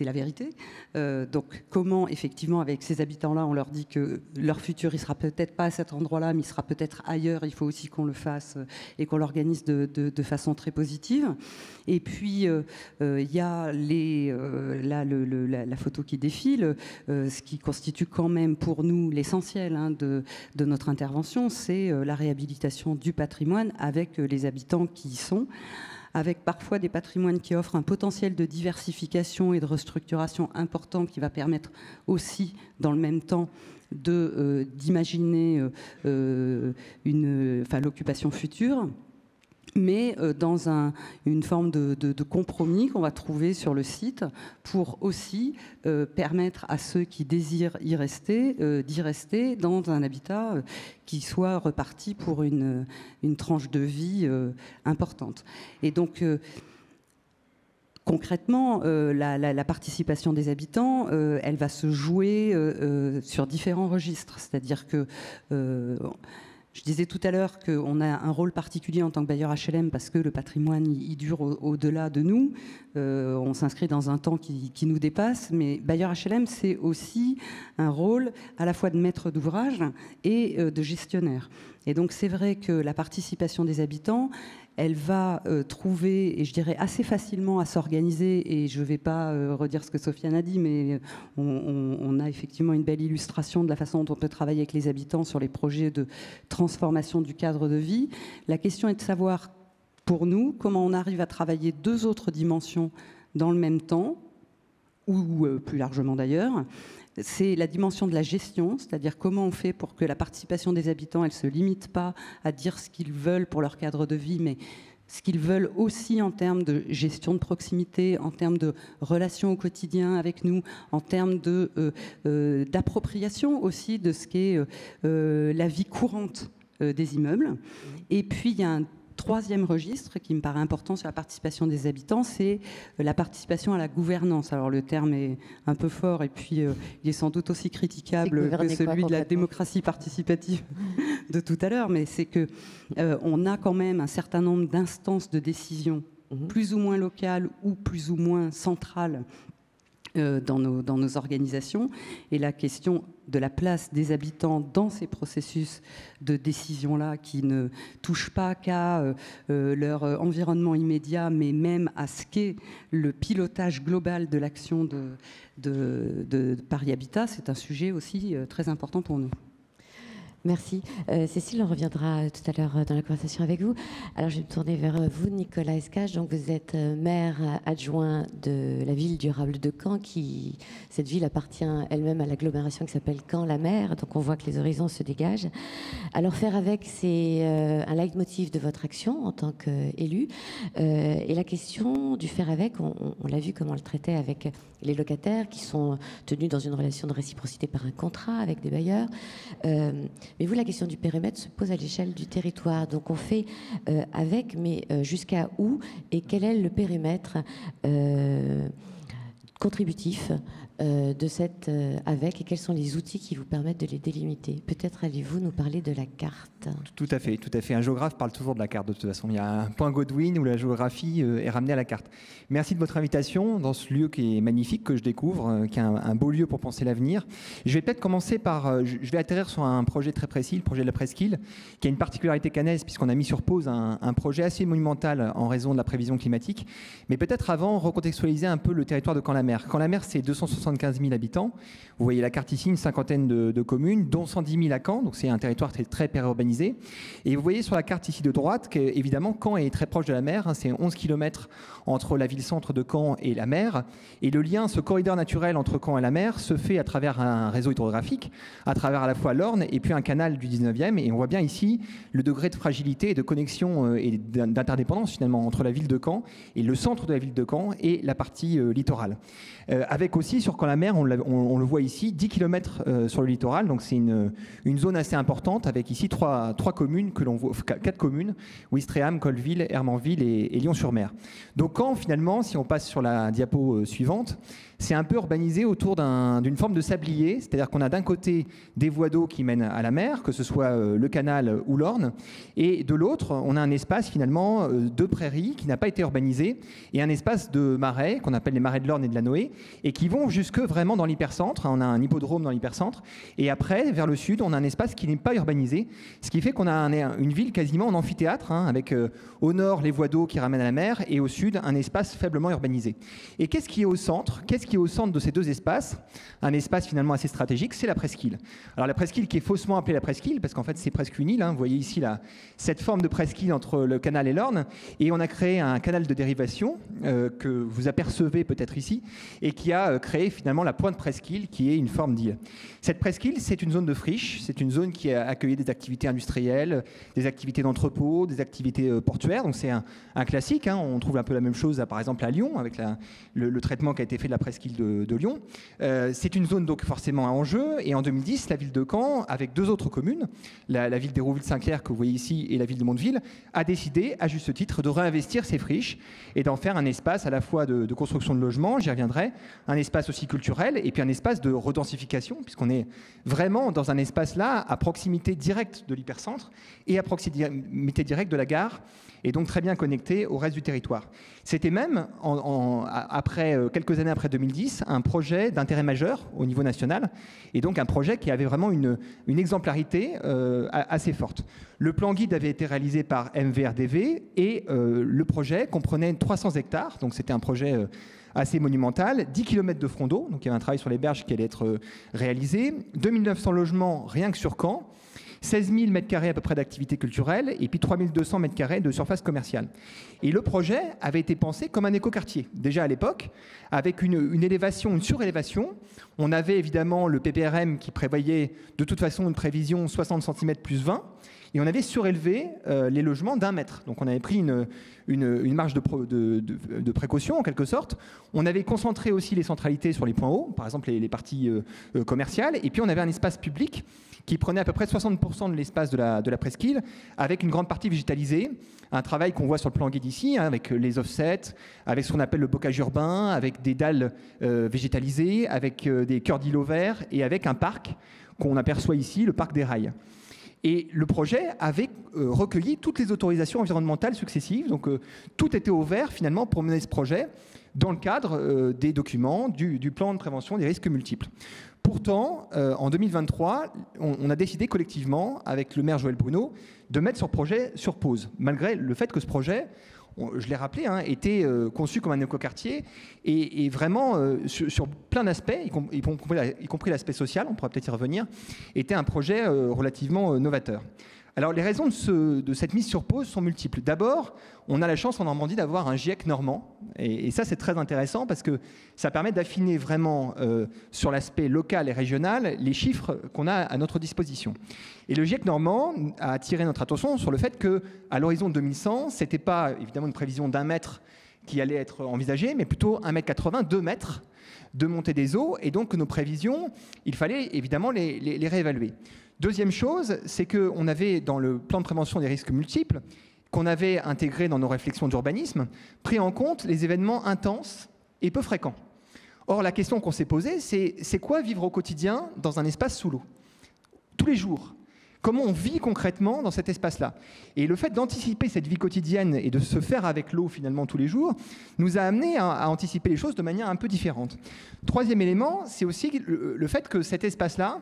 la vérité. Donc comment, effectivement, avec ces habitants-là, on leur dit que leur futur, il sera peut-être pas à cet endroit-là, mais il sera peut-être ailleurs. Il faut aussi qu'on le fasse et qu'on l'organise de façon très positive. Et puis, il y a la photo qui défile. Ce qui constitue quand même pour nous l'essentiel de notre intervention, c'est la réhabilitation du patrimoine avec les habitants qui y sont, avec parfois des patrimoines qui offrent un potentiel de diversification et de restructuration important qui va permettre aussi, dans le même temps, d'imaginer l'occupation future, mais dans une forme de compromis qu'on va trouver sur le site pour aussi permettre à ceux qui désirent y rester, d'y rester dans un habitat qui soit reparti pour une tranche de vie importante. Et donc, concrètement, la participation des habitants, elle va se jouer sur différents registres. C'est-à-dire que... je disais tout à l'heure qu'on a un rôle particulier en tant que bailleur HLM parce que le patrimoine, il dure au-delà de nous. On s'inscrit dans un temps qui nous dépasse. Mais bailleur HLM, c'est aussi un rôle à la fois de maître d'ouvrage et de gestionnaire. Et donc c'est vrai que la participation des habitants, elle va trouver, et je dirais assez facilement à s'organiser, et je ne vais pas redire ce que Sofiane a dit, mais on a effectivement une belle illustration de la façon dont on peut travailler avec les habitants sur les projets de transformation du cadre de vie. La question est de savoir, pour nous, comment on arrive à travailler 2 autres dimensions dans le même temps, ou plus largement d'ailleurs. C'est la dimension de la gestion, c'est-à-dire comment on fait pour que la participation des habitants, elle ne se limite pas à dire ce qu'ils veulent pour leur cadre de vie, mais ce qu'ils veulent aussi en termes de gestion de proximité, en termes de relations au quotidien avec nous, en termes d'appropriation aussi de ce qu'est la vie courante des immeubles. Et puis, il y a un 3e registre qui me paraît important sur la participation des habitants, c'est la participation à la gouvernance. Alors le terme est un peu fort et puis il est sans doute aussi critiquable que celui de la démocratie participative de tout à l'heure, mais c'est que on a quand même un certain nombre d'instances de décision plus ou moins locales ou plus ou moins centrales dans nos organisations, et la question de la place des habitants dans ces processus de décision-là qui ne touchent pas qu'à leur environnement immédiat, mais même à ce qu'est le pilotage global de l'action de Paris Habitat, c'est un sujet aussi très important pour nous. Merci. Cécile, on reviendra tout à l'heure dans la conversation avec vous. Alors, je vais me tourner vers vous, Nicolas Escache. Donc, vous êtes maire adjoint de la ville durable de Caen. Cette ville appartient elle-même à l'agglomération qui s'appelle Caen-la-Mer. Donc, on voit que les horizons se dégagent. Alors, faire avec, c'est un leitmotiv de votre action en tant qu'élu. Et la question du faire avec, on l'a vu comment on le traitait avec les locataires qui sont tenus dans une relation de réciprocité par un contrat avec des bailleurs. Mais vous, la question du périmètre se pose à l'échelle du territoire. Donc on fait avec, mais jusqu'à où et quel est le périmètre contributif de cette avec, et quels sont les outils qui vous permettent de les délimiter? Peut-être allez-vous nous parler de la carte? Tout à fait, tout à fait. Un géographe parle toujours de la carte de toute façon. Il y a un point Godwin où la géographie est ramenée à la carte. Merci de votre invitation dans ce lieu qui est magnifique, que je découvre, qui est un beau lieu pour penser l'avenir. Je vais peut-être commencer par... Je vais atterrir sur un projet très précis, le projet de la presqu'île, qui a une particularité cannaise puisqu'on a mis sur pause un projet assez monumental en raison de la prévision climatique. Mais peut-être avant, recontextualiser un peu le territoire de Caen-la-Mer. Caen-la-Mer, c'est 275 000 habitants. Vous voyez la carte ici, une cinquantaine de communes, dont 110 000 à Caen. Donc c'est un territoire très périurbanisé. Et vous voyez sur la carte ici de droite qu'évidemment, Caen est très proche de la mer. C'est 11 km entre la ville-centre de Caen et la mer. Et le lien, ce corridor naturel entre Caen et la mer, se fait à travers un réseau hydrographique, à travers à la fois l'Orne et puis un canal du 19e. Et on voit bien ici le degré de fragilité et de connexion et d'interdépendance finalement entre la ville de Caen et le centre de la ville de Caen et la partie littorale. Avec aussi sur Caen-la-Mer, on le voit ici, 10 km sur le littoral, donc c'est une zone assez importante avec ici trois communes que l'on voit, 4 communes, Ouistreham, Colleville, Hermanville et Lyon-sur-Mer. Donc Caen, finalement, si on passe sur la diapo suivante, c'est un peu urbanisé autour d'une forme de sablier, c'est-à-dire qu'on a d'un côté des voies d'eau qui mènent à la mer, que ce soit le canal ou l'Orne, et de l'autre, on a un espace finalement de prairies qui n'a pas été urbanisé, et un espace de marais, qu'on appelle les marais de l'Orne et de la Noé, et qui vont jusque vraiment dans l'hypercentre. On a un hippodrome dans l'hypercentre, et après, vers le sud, on a un espace qui n'est pas urbanisé, ce qui fait qu'on a une ville quasiment en amphithéâtre, avec au nord les voies d'eau qui ramènent à la mer, et au sud, un espace faiblement urbanisé. Et qu'est-ce qui est au centre ? Qu'est-ce qui est au centre de ces deux espaces, un espace finalement assez stratégique, c'est la presqu'île. Alors la presqu'île qui est faussement appelée la presqu'île, parce qu'en fait c'est presque une île, vous voyez ici cette forme de presqu'île entre le canal et l'Orne, et on a créé un canal de dérivation que vous apercevez peut-être ici, et qui a créé finalement la pointe presqu'île, qui est une forme d'île. Cette presqu'île, c'est une zone de friche, c'est une zone qui a accueilli des activités industrielles, des activités d'entrepôt, des activités portuaires, donc c'est un classique, on trouve un peu la même chose par exemple à Lyon, avec le traitement qui a été fait de la presqu'île de Lyon. C'est une zone donc forcément à enjeu, et en 2010, la ville de Caen, avec 2 autres communes, la ville d'Hérouville-Saint-Clair que vous voyez ici et la ville de Mondeville, a décidé, à juste titre, de réinvestir ces friches et d'en faire un espace à la fois de construction de logements, j'y reviendrai, un espace aussi culturel et puis un espace de redensification, puisqu'on est vraiment dans un espace là à proximité directe de l'hypercentre et à proximité directe de la gare, et donc très bien connecté au reste du territoire. C'était même, quelques années après 2010, 2010 un projet d'intérêt majeur au niveau national, et donc un projet qui avait vraiment une exemplarité assez forte. Le plan guide avait été réalisé par MVRDV, et le projet comprenait 300 hectares, donc c'était un projet assez monumental, 10 km de front d'eau, donc il y avait un travail sur les berges qui allait être réalisé, 2900 logements rien que sur Caen, 16 000 m² à peu près d'activité culturelle et puis 3 200 m² de surface commerciale. Et le projet avait été pensé comme un écoquartier, déjà à l'époque, avec une élévation, une surélévation. On avait évidemment le PPRM qui prévoyait de toute façon une prévision 60 cm plus 20, et on avait surélevé les logements d'1 mètre. Donc on avait pris une marge de précaution en quelque sorte. On avait concentré aussi les centralités sur les points hauts, par exemple les parties commerciales, et puis on avait un espace public qui prenait à peu près 60% de l'espace de la presqu'île, avec une grande partie végétalisée, un travail qu'on voit sur le plan guide ici, hein, avec les offsets, avec ce qu'on appelle le bocage urbain, avec des dalles végétalisées, avec des cœurs d'îlots verts, et avec un parc qu'on aperçoit ici, le parc des Rails. Et le projet avait recueilli toutes les autorisations environnementales successives, donc tout était au vert finalement pour mener ce projet dans le cadre des documents du plan de prévention des risques multiples. Pourtant, en 2023, on a décidé collectivement, avec le maire Joël Bruno, de mettre ce projet sur pause, malgré le fait que ce projet, je l'ai rappelé, hein, était conçu comme un écoquartier et vraiment, sur plein d'aspects, y compris l'aspect social, on pourra peut-être y revenir, était un projet relativement novateur. Alors, les raisons de cette mise sur pause sont multiples. D'abord, on a la chance en Normandie d'avoir un GIEC normand. Et ça, c'est très intéressant parce que ça permet d'affiner vraiment sur l'aspect local et régional les chiffres qu'on a à notre disposition. Et le GIEC normand a attiré notre attention sur le fait qu'à l'horizon 2100, ce n'était pas évidemment une prévision d'1 mètre qui allait être envisagée, mais plutôt 1,80 m, 2 mètres de montée des eaux. Et donc, nos prévisions, il fallait évidemment les réévaluer. Deuxième chose, c'est qu'on avait dans le plan de prévention des risques multiples, qu'on avait intégré dans nos réflexions d'urbanisme, pris en compte les événements intenses et peu fréquents. Or, la question qu'on s'est posée, c'est quoi vivre au quotidien dans un espace sous l'eau ? Tous les jours. Comment on vit concrètement dans cet espace-là ? Et le fait d'anticiper cette vie quotidienne et de se faire avec l'eau finalement tous les jours nous a amené à anticiper les choses de manière un peu différente. Troisième élément, c'est aussi le fait que cet espace-là,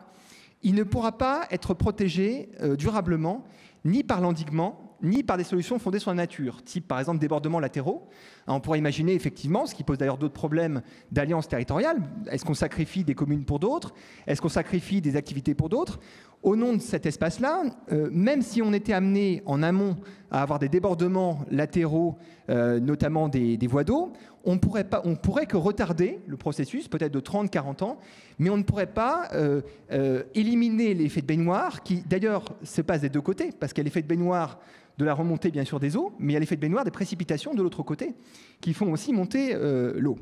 il ne pourra pas être protégé durablement, ni par l'endiguement, ni par des solutions fondées sur la nature, type par exemple débordements latéraux. On pourrait imaginer effectivement, ce qui pose d'ailleurs d'autres problèmes d'alliance territoriale, est-ce qu'on sacrifie des communes pour d'autres ? Est-ce qu'on sacrifie des activités pour d'autres ? Au nom de cet espace-là, même si on était amené en amont à avoir des débordements latéraux, notamment des voies d'eau, on pourrait que retarder le processus, peut-être de 30-40 ans, mais on ne pourrait pas éliminer l'effet de baignoire, qui d'ailleurs se passe des deux côtés, parce qu'il y a l'effet de baignoire de la remontée bien sûr des eaux, mais il y a l'effet de baignoire des précipitations de l'autre côté, qui font aussi monter l'eau.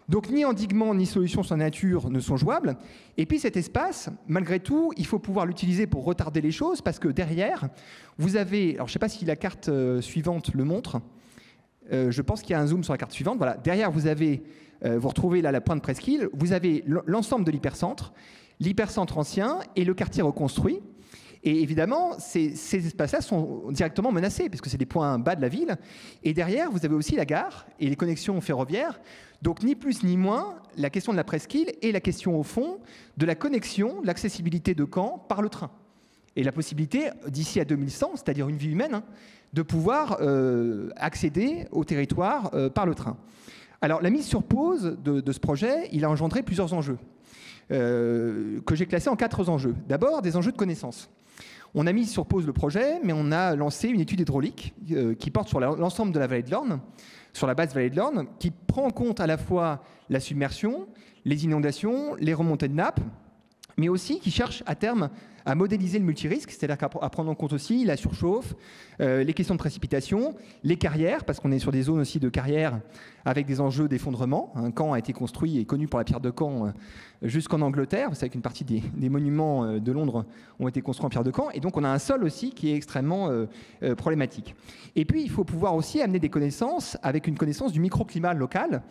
Donc ni endiguement ni solution sur la nature ne sont jouables. Et puis cet espace, malgré tout, il faut pouvoir l'utiliser pour retarder les choses, parce que derrière, vous avez, alors je ne sais pas si la carte suivante le montre, je pense qu'il y a un zoom sur la carte suivante. Voilà, derrière vous retrouvez là la pointe presqu'île, vous avez l'ensemble de l'hypercentre ancien et le quartier reconstruit. Et évidemment, ces espaces-là sont directement menacés, parce que c'est des points bas de la ville. Et derrière, vous avez aussi la gare et les connexions ferroviaires. Donc, ni plus ni moins, la question de la presqu'île et la question, au fond, de la connexion, de l'accessibilité de Caen par le train. Et la possibilité, d'ici à 2100, c'est-à-dire une vie humaine, hein, de pouvoir accéder au territoire par le train. Alors, la mise sur pause de ce projet, il a engendré plusieurs enjeux, que j'ai classés en 4 enjeux. D'abord, des enjeux de connaissance. On a mis sur pause le projet, mais on a lancé une étude hydraulique qui porte sur l'ensemble de la vallée de l'Orne, sur la basse vallée de l'Orne, qui prend en compte à la fois la submersion, les inondations, les remontées de nappes, mais aussi qui cherche à terme à modéliser le multirisque, c'est-à-dire à prendre en compte aussi la surchauffe, les questions de précipitation, les carrières, parce qu'on est sur des zones aussi de carrières avec des enjeux d'effondrement. Caen a été construit et connu pour la pierre de Caen jusqu'en Angleterre. Vous savez qu'une partie des monuments de Londres ont été construits en pierre de Caen. Et donc on a un sol aussi qui est extrêmement problématique. Et puis il faut pouvoir aussi amener des connaissances avec une connaissance du microclimat local.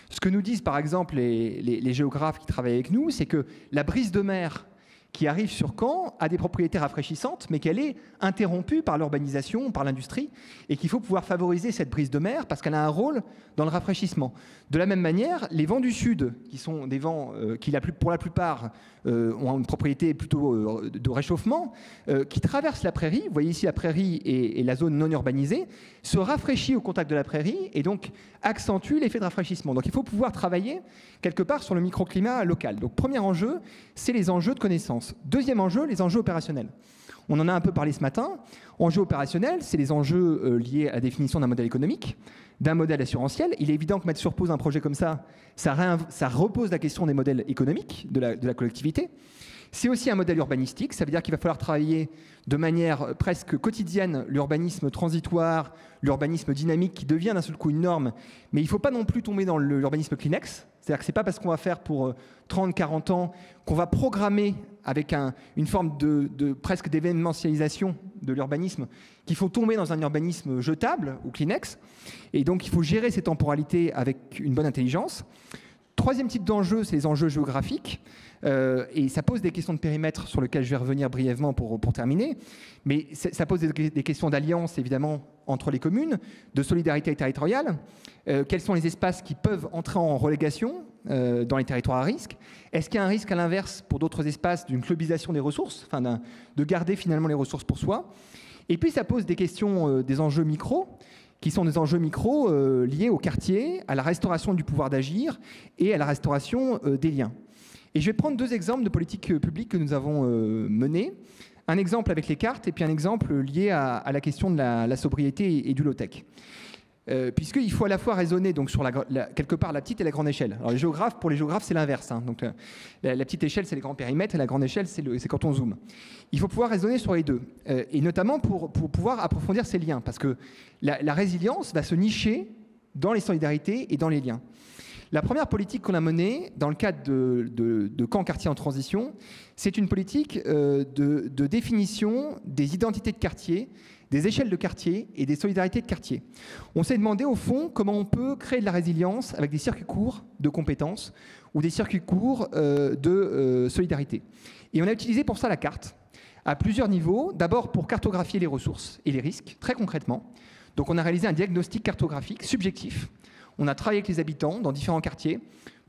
Ce que nous disent par exemple les géographes qui travaillent avec nous, c'est que la brise de mer qui arrive sur Caen a des propriétés rafraîchissantes, mais qu'elle est interrompue par l'urbanisation, par l'industrie, et qu'il faut pouvoir favoriser cette brise de mer parce qu'elle a un rôle dans le rafraîchissement. De la même manière, les vents du sud, qui sont des vents qui, pour la plupart, ont une propriété plutôt de réchauffement, qui traversent la prairie, vous voyez ici la prairie et la zone non urbanisée, se rafraîchit au contact de la prairie et donc accentue l'effet de rafraîchissement. Donc il faut pouvoir travailler quelque part sur le microclimat local. Donc premier enjeu, c'est les enjeux de connaissance. Deuxième enjeu, les enjeux opérationnels. On en a un peu parlé ce matin. Enjeux opérationnels, c'est les enjeux liés à la définition d'un modèle économique, d'un modèle assurantiel. Il est évident que mettre sur pause un projet comme ça repose la question des modèles économiques de la collectivité. C'est aussi un modèle urbanistique, ça veut dire qu'il va falloir travailler de manière presque quotidienne l'urbanisme transitoire, l'urbanisme dynamique qui devient d'un seul coup une norme, mais il ne faut pas non plus tomber dans l'urbanisme Kleenex, c'est-à-dire que ce n'est pas parce qu'on va faire pour 30, 40 ans qu'on va programmer avec une forme de presque d'événementialisation de l'urbanisme qu'il faut tomber dans un urbanisme jetable ou Kleenex, et donc il faut gérer ces temporalités avec une bonne intelligence. Troisième type d'enjeu, c'est les enjeux géographiques. Et ça pose des questions de périmètre sur lesquelles je vais revenir brièvement pour terminer. Mais ça pose des questions d'alliance, évidemment, entre les communes, de solidarité territoriale. Quels sont les espaces qui peuvent entrer en relégation dans les territoires à risque? Est-ce qu'il y a un risque, à l'inverse, pour d'autres espaces, d'une clubisation des ressources, de garder finalement les ressources pour soi? Et puis, ça pose des questions, des enjeux micro, qui sont des enjeux micro liés au quartier, à la restauration du pouvoir d'agir et à la restauration des liens. Et je vais prendre deux exemples de politiques publiques que nous avons menées. Un exemple avec les cartes et puis un exemple lié à la question de la sobriété et du low-tech. Puisqu'il faut à la fois raisonner donc, sur quelque part la petite et la grande échelle. Alors pour les géographes, c'est l'inverse. Hein. Donc, la petite échelle, c'est les grands périmètres et la grande échelle, c'est quand on zoome. Il faut pouvoir raisonner sur les deux. Et notamment pour pouvoir approfondir ces liens. Parce que la résilience va se nicher dans les solidarités et dans les liens. La première politique qu'on a menée dans le cadre de Caen quartier en transition, c'est une politique de définition des identités de quartier, des échelles de quartier et des solidarités de quartier. On s'est demandé au fond comment on peut créer de la résilience avec des circuits courts de compétences ou des circuits courts de solidarité. Et on a utilisé pour ça la carte à plusieurs niveaux. D'abord pour cartographier les ressources et les risques, très concrètement. Donc on a réalisé un diagnostic cartographique subjectif. On a travaillé avec les habitants dans différents quartiers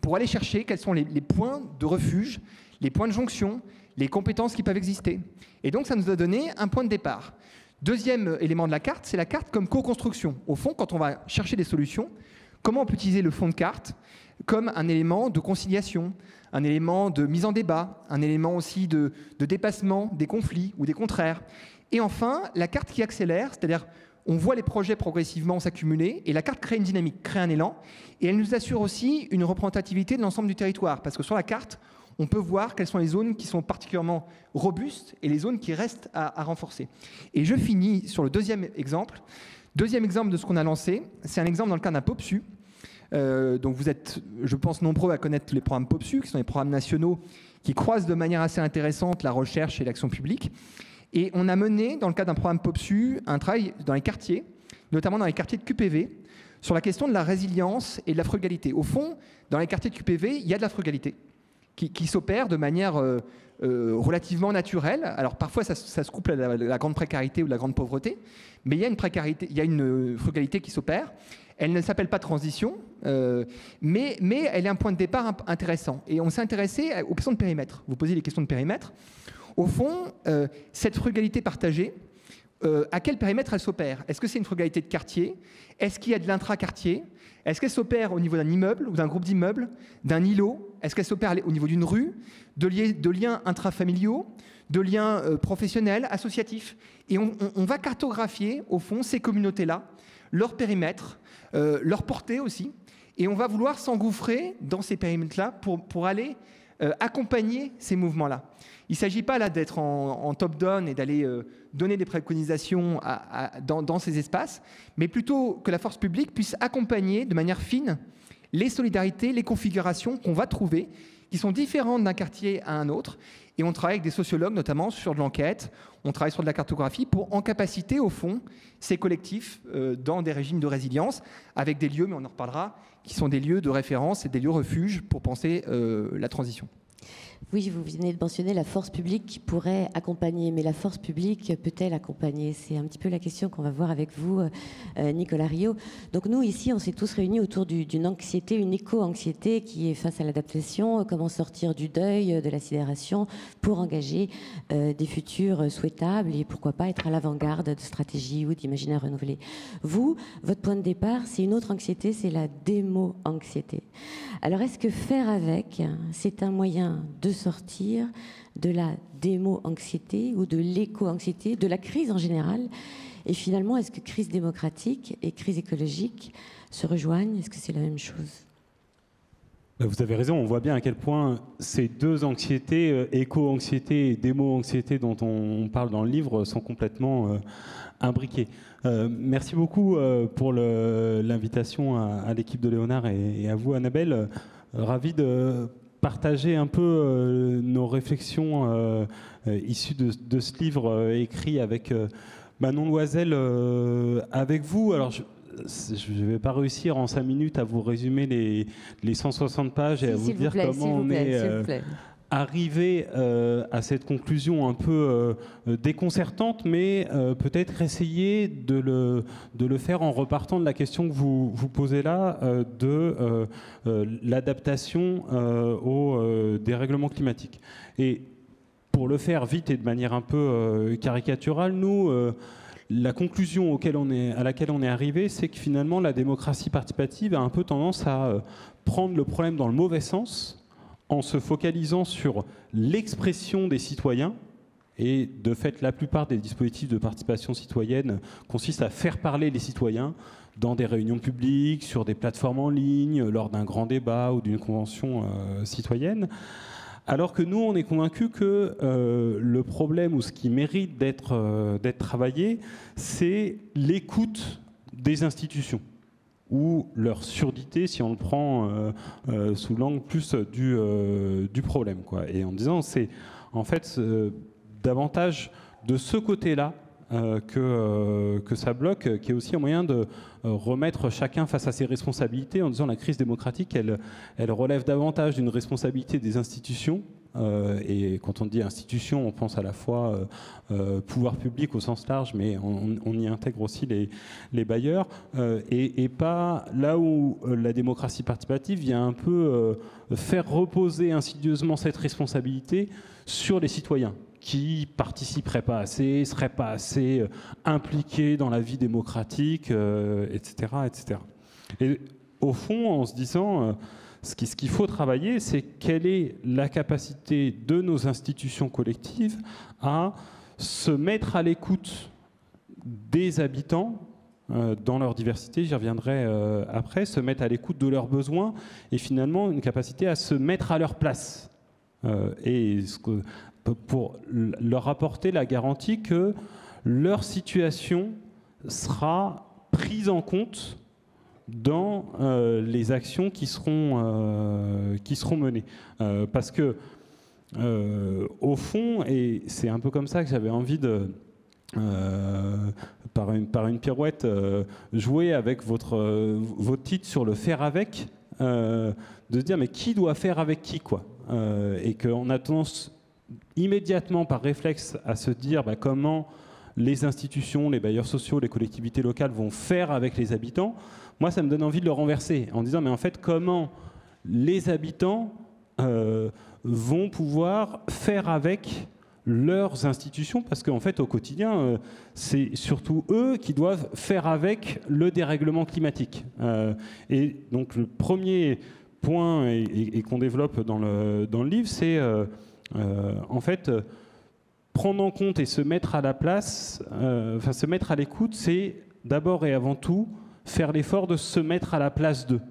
pour aller chercher quels sont les points de refuge, les points de jonction, les compétences qui peuvent exister. Et donc, ça nous a donné un point de départ. Deuxième élément de la carte, c'est la carte comme co-construction. Au fond, quand on va chercher des solutions, comment on peut utiliser le fond de carte comme un élément de conciliation, un élément de mise en débat, un élément aussi de dépassement des conflits ou des contraires. Et enfin, la carte qui accélère, c'est-à-dire on voit les projets progressivement s'accumuler et la carte crée une dynamique, crée un élan et elle nous assure aussi une représentativité de l'ensemble du territoire parce que sur la carte, on peut voir quelles sont les zones qui sont particulièrement robustes et les zones qui restent à renforcer. Et je finis sur le deuxième exemple. Deuxième exemple de ce qu'on a lancé, c'est un exemple dans le cadre d'un POPSU. Donc vous êtes, je pense, nombreux à connaître les programmes POPSU, qui sont des programmes nationaux qui croisent de manière assez intéressante la recherche et l'action publique. Et on a mené, dans le cadre d'un programme POPSU, un travail dans les quartiers, notamment dans les quartiers de QPV, sur la question de la résilience et de la frugalité. Au fond, dans les quartiers de QPV, il y a de la frugalité qui s'opère de manière relativement naturelle. Alors parfois, ça se couple à la grande précarité ou la grande pauvreté, mais il y a une précarité, il y a une frugalité qui s'opère. Elle ne s'appelle pas transition, mais elle est un point de départ intéressant. Et on s'est intéressé aux questions de périmètre. Vous posez les questions de périmètre. Au fond, cette frugalité partagée, à quel périmètre elle s'opère? Est-ce que c'est une frugalité de quartier? Est-ce qu'il y a de l'intra-quartier? Est-ce qu'elle s'opère au niveau d'un immeuble ou d'un groupe d'immeubles, d'un îlot? Est-ce qu'elle s'opère au niveau d'une rue, de liens intrafamiliaux, de liens professionnels, associatifs? Et on va cartographier, au fond, ces communautés-là, leur périmètre, leur portée aussi, et on va vouloir s'engouffrer dans ces périmètres-là pour aller accompagner ces mouvements-là. Il ne s'agit pas là d'être en top-down et d'aller donner des préconisations dans ces espaces, mais plutôt que la force publique puisse accompagner de manière fine les solidarités, les configurations qu'on va trouver, qui sont différentes d'un quartier à un autre. Et on travaille avec des sociologues, notamment sur de l'enquête, on travaille sur de la cartographie pour en capaciter, au fond, ces collectifs dans des régimes de résilience, avec des lieux, mais on en reparlera, qui sont des lieux de référence et des lieux refuges pour penser la transition. Oui, vous venez de mentionner la force publique qui pourrait accompagner, mais la force publique peut-elle accompagner? C'est un petit peu la question qu'on va voir avec vous, Nicolas Riault. Donc nous, ici, on s'est tous réunis autour d'une anxiété, une éco-anxiété qui est face à l'adaptation, comment sortir du deuil, de la sidération, pour engager des futurs souhaitables et pourquoi pas être à l'avant-garde de stratégies ou d'imaginaire renouvelé. Vous, votre point de départ, c'est une autre anxiété, c'est la démo-anxiété. Alors est-ce que faire avec, c'est un moyen de sortir de la démo-anxiété ou de l'éco-anxiété, de la crise en général? Et finalement, est-ce que crise démocratique et crise écologique se rejoignent? Est-ce que c'est la même chose? Vous avez raison, on voit bien à quel point ces deux anxiétés, éco-anxiété et démo-anxiété dont on parle dans le livre, sont complètement imbriquées. Merci beaucoup pour l'invitation à l'équipe de Léonard et à vous, Annabelle. Ravi de partager un peu nos réflexions issues de ce livre écrit avec Manon Loisel avec vous. Alors, je ne vais pas réussir en 5 minutes à vous résumer les 160 pages et à vous dire comment on est arrivé à cette conclusion un peu déconcertante, mais peut-être essayer de le faire en repartant de la question que vous posez là, de l'adaptation au dérèglement climatique. Et pour le faire vite et de manière un peu caricaturale, nous, la conclusion à laquelle on est arrivé, c'est que finalement la démocratie participative a un peu tendance à prendre le problème dans le mauvais sens, en se focalisant sur l'expression des citoyens. Et de fait, la plupart des dispositifs de participation citoyenne consistent à faire parler les citoyens dans des réunions publiques, sur des plateformes en ligne, lors d'un grand débat ou d'une convention citoyenne. Alors que nous, on est convaincus que le problème, ou ce qui mérite d'être travaillé, c'est l'écoute des institutions, ou leur surdité, si on le prend sous l'angle plus du problème, quoi. Et en disant, c'est en fait davantage de ce côté-là que ça bloque, qui est aussi un moyen de remettre chacun face à ses responsabilités, en disant la crise démocratique, elle relève davantage d'une responsabilité des institutions. Et quand on dit institution, on pense à la fois pouvoir public au sens large, mais on y intègre aussi les bailleurs, et pas là où la démocratie participative vient un peu faire reposer insidieusement cette responsabilité sur les citoyens, qui participeraient pas assez, seraient pas assez impliqués dans la vie démocratique, etc., etc. Et au fond, en se disant, ce qu'il faut travailler, c'est quelle est la capacité de nos institutions collectives à se mettre à l'écoute des habitants dans leur diversité, j'y reviendrai après, se mettre à l'écoute de leurs besoins et finalement une capacité à se mettre à leur place. Pour leur apporter la garantie que leur situation sera prise en compte dans les actions qui seront menées. Parce que, au fond, et c'est un peu comme ça que j'avais envie de, par une pirouette, jouer avec votre titre sur le faire avec, de se dire mais qui doit faire avec qui, quoi. Et qu'on a tendance immédiatement par réflexe à se dire comment les institutions, les bailleurs sociaux, les collectivités locales vont faire avec les habitants. Moi, ça me donne envie de le renverser en disant mais en fait comment les habitants vont pouvoir faire avec leurs institutions, parce qu'en fait au quotidien c'est surtout eux qui doivent faire avec le dérèglement climatique. Et donc le premier point et qu'on développe dans le livre, c'est en fait, prendre en compte et se mettre à la place, se mettre à l'écoute, c'est d'abord et avant tout faire l'effort de se mettre à la place d'eux.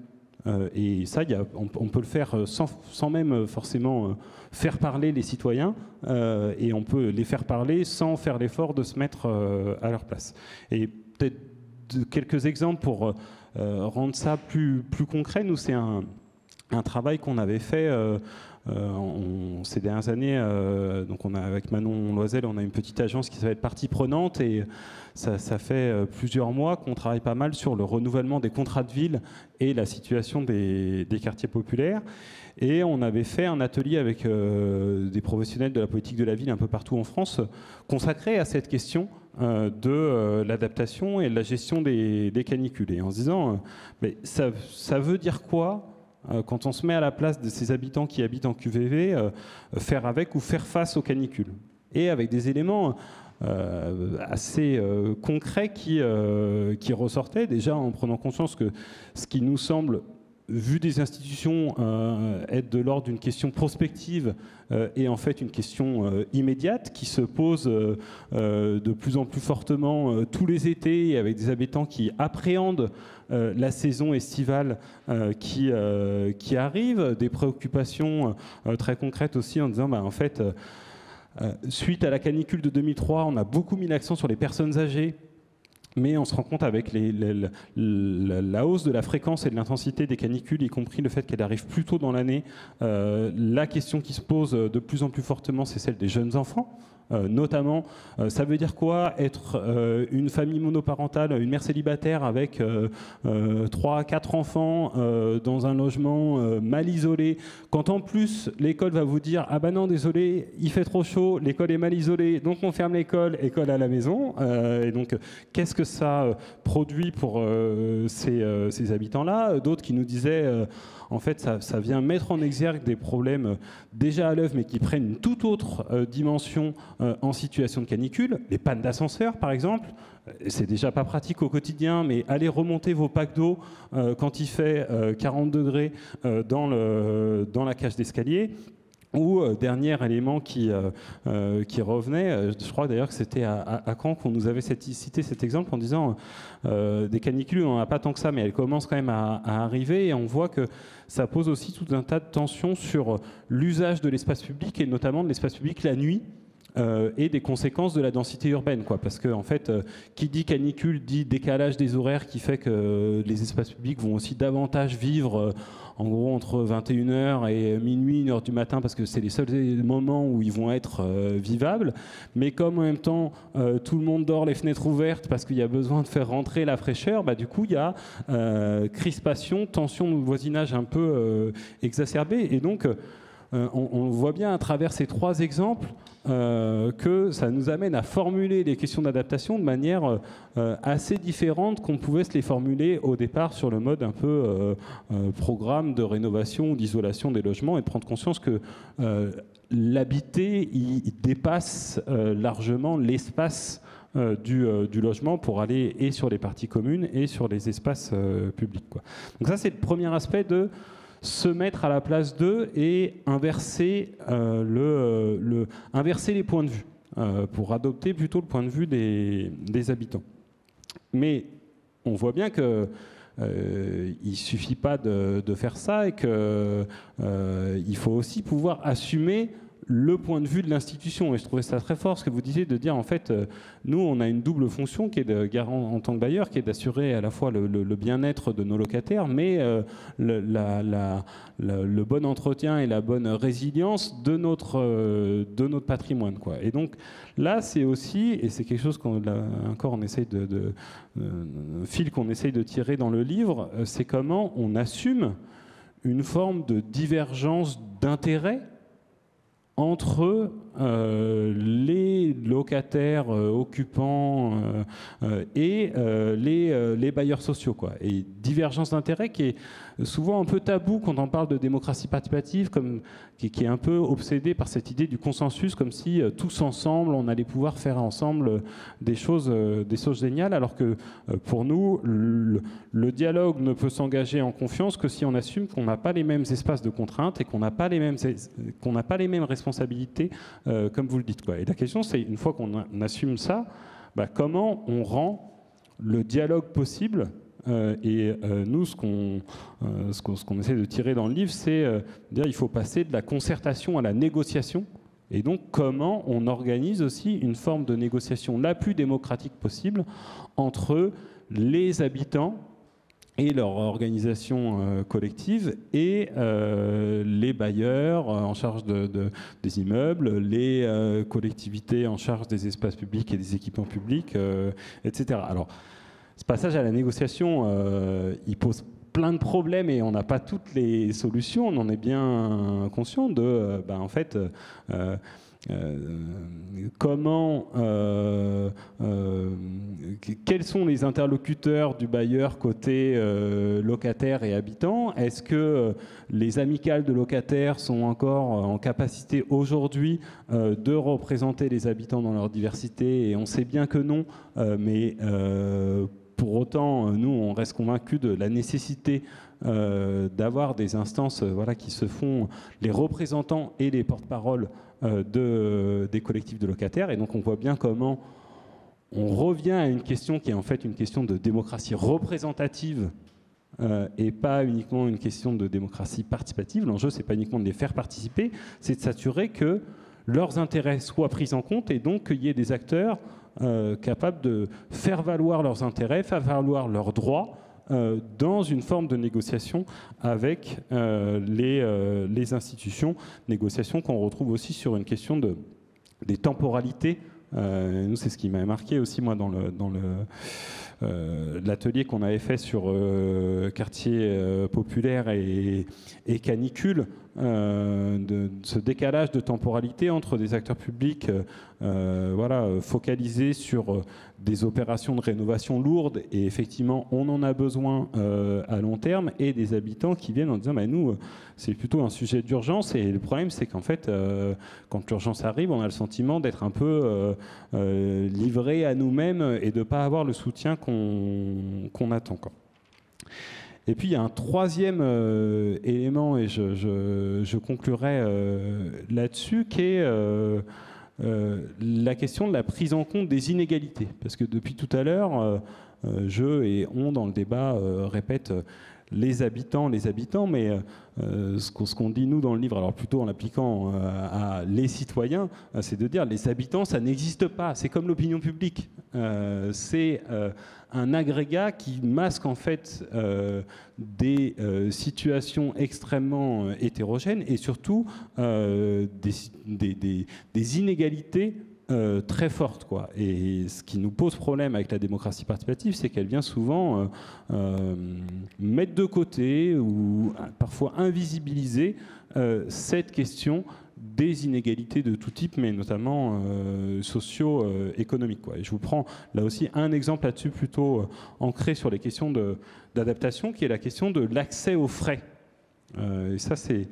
Et ça, on peut le faire sans même forcément faire parler les citoyens, et on peut les faire parler sans faire l'effort de se mettre à leur place. Et peut-être quelques exemples pour rendre ça plus concret. Nous, c'est un travail qu'on avait fait ces dernières années, donc avec Manon Loisel, on a une petite agence qui s'appelle Partie Prenante, et ça fait plusieurs mois qu'on travaille pas mal sur le renouvellement des contrats de ville et la situation des quartiers populaires. Et on avait fait un atelier avec des professionnels de la politique de la ville un peu partout en France, consacré à cette question de l'adaptation et de la gestion des canicules. Et en se disant, mais ça veut dire quoi quand on se met à la place de ces habitants qui habitent en QVV, faire avec ou faire face aux canicules. Et avec des éléments assez concrets qui ressortaient, déjà en prenant conscience que ce qui nous semble, vu des institutions, être de l'ordre d'une question prospective et en fait une question immédiate qui se pose de plus en plus fortement tous les étés, avec des habitants qui appréhendent la saison estivale qui arrive, des préoccupations très concrètes aussi en disant en fait, suite à la canicule de 2003, on a beaucoup mis l'accent sur les personnes âgées. Mais on se rend compte avec la hausse de la fréquence et de l'intensité des canicules, y compris le fait qu'elle arrive plus tôt dans l'année, la question qui se pose de plus en plus fortement, c'est celle des jeunes enfants. Notamment, ça veut dire quoi être une famille monoparentale, une mère célibataire avec 3 à 4 enfants dans un logement mal isolé, quand en plus l'école va vous dire « Ah ben non, désolé, il fait trop chaud, l'école est mal isolée, donc on ferme l'école, école à la maison ». Et donc, qu'est-ce que ça produit pour ces habitants-là? D'autres qui nous disaient en fait, ça vient mettre en exergue des problèmes déjà à l'œuvre, mais qui prennent une toute autre dimension en situation de canicule. Les pannes d'ascenseur, par exemple, c'est déjà pas pratique au quotidien, mais allez remonter vos packs d'eau quand il fait 40 degrés dans la cage d'escalier. Ou dernier élément qui revenait, je crois d'ailleurs que c'était à Caen qu'on nous avait cité cet exemple en disant des canicules, on n'en a pas tant que ça, mais elles commencent quand même à arriver, et on voit que ça pose aussi tout un tas de tensions sur l'usage de l'espace public, et notamment de l'espace public la nuit. Et des conséquences de la densité urbaine, quoi. Parce que en fait, qui dit canicule dit décalage des horaires, qui fait que les espaces publics vont aussi davantage vivre en gros entre 21h et minuit, 1h du matin, parce que c'est les seuls moments où ils vont être vivables. Mais comme en même temps tout le monde dort les fenêtres ouvertes parce qu'il y a besoin de faire rentrer la fraîcheur, du coup il y a crispation, tension de voisinage un peu exacerbée. Et donc on voit bien à travers ces 3 exemples que ça nous amène à formuler les questions d'adaptation de manière assez différente qu'on pouvait se les formuler au départ sur le mode un peu programme de rénovation ou d'isolation des logements, et de prendre conscience que l'habiter, il dépasse largement l'espace du logement pour aller et sur les parties communes et sur les espaces publics, quoi. Donc ça, c'est le premier aspect de se mettre à la place d'eux et inverser, inverser les points de vue pour adopter plutôt le point de vue des habitants. Mais on voit bien qu'il ne suffit pas de faire ça, et qu'il faut aussi pouvoir assumer le point de vue de l'institution. Et je trouvais ça très fort ce que vous disiez, de dire en fait, nous on a une double fonction qui est de garant en tant que bailleur, qui est d'assurer à la fois le bien-être de nos locataires, mais le bon entretien et la bonne résilience de notre patrimoine, quoi. Et donc là c'est aussi, et c'est quelque chose qu'on essaye fil qu'on essaye de tirer dans le livre, c'est comment on assume une forme de divergence d'intérêts entre les locataires occupants et les bailleurs sociaux, quoi. Et divergence d'intérêts qui est souvent un peu tabou quand on parle de démocratie participative, qui est un peu obsédé par cette idée du consensus, comme si tous ensemble on allait pouvoir faire ensemble des choses géniales, alors que pour nous le dialogue ne peut s'engager en confiance que si on assume qu'on n'a pas les mêmes espaces de contrainte et qu'on n'a pas les mêmes responsabilités, comme vous le dites, quoi. Et la question, c'est, une fois qu'on assume ça, comment on rend le dialogue possible. Nous, ce qu'on essaie de tirer dans le livre, c'est dire il faut passer de la concertation à la négociation. Et donc, comment on organise aussi une forme de négociation la plus démocratique possible entre les habitants et leur organisation collective, et les bailleurs en charge des immeubles, les collectivités en charge des espaces publics et des équipements publics, etc. Alors, ce passage à la négociation, il pose plein de problèmes et on n'a pas toutes les solutions. On en est bien conscient de, en fait, quels sont les interlocuteurs du bailleur côté locataire et habitant? Est-ce que les amicales de locataires sont encore en capacité aujourd'hui de représenter les habitants dans leur diversité? Et on sait bien que non, mais pour autant, nous, on reste convaincus de la nécessité d'avoir des instances qui se font les représentants et les porte-paroles des collectifs de locataires. Et donc on voit bien comment on revient à une question qui est en fait une question de démocratie représentative et pas uniquement une question de démocratie participative. L'enjeu, c'est pas uniquement de les faire participer, c'est de s'assurer que leurs intérêts soient pris en compte et donc qu'il y ait des acteurs capables de faire valoir leurs intérêts, faire valoir leurs droits dans une forme de négociation avec les institutions, négociation qu'on retrouve aussi sur une question des temporalités. Nous, c'est ce qui m'a marqué aussi, moi, dans l'atelier qu'on avait fait sur quartier populaire et canicule, de ce décalage de temporalité entre des acteurs publics focalisés sur des opérations de rénovation lourdes, et effectivement on en a besoin à long terme, et des habitants qui viennent en disant nous c'est plutôt un sujet d'urgence, et le problème c'est qu'en fait quand l'urgence arrive, on a le sentiment d'être un peu livré à nous-mêmes et de ne pas avoir le soutien qu'on attend, quoi. Et puis il y a un troisième élément, et je conclurai là-dessus, qui est la question de la prise en compte des inégalités. Parce que depuis tout à l'heure, je et on dans le débat répète les habitants, mais ce qu'on dit nous dans le livre, alors plutôt en l'appliquant à les citoyens, c'est de dire les habitants, ça n'existe pas. C'est comme l'opinion publique. C'est un agrégat qui masque en fait des situations extrêmement hétérogènes et surtout des inégalités très forte, quoi. Et ce qui nous pose problème avec la démocratie participative, c'est qu'elle vient souvent mettre de côté ou parfois invisibiliser cette question des inégalités de tout type, mais notamment socio-économiques, quoi. Et je vous prends là aussi un exemple là-dessus plutôt ancré sur les questions d'adaptation, qui est la question de l'accès aux frais. Et ça, c'est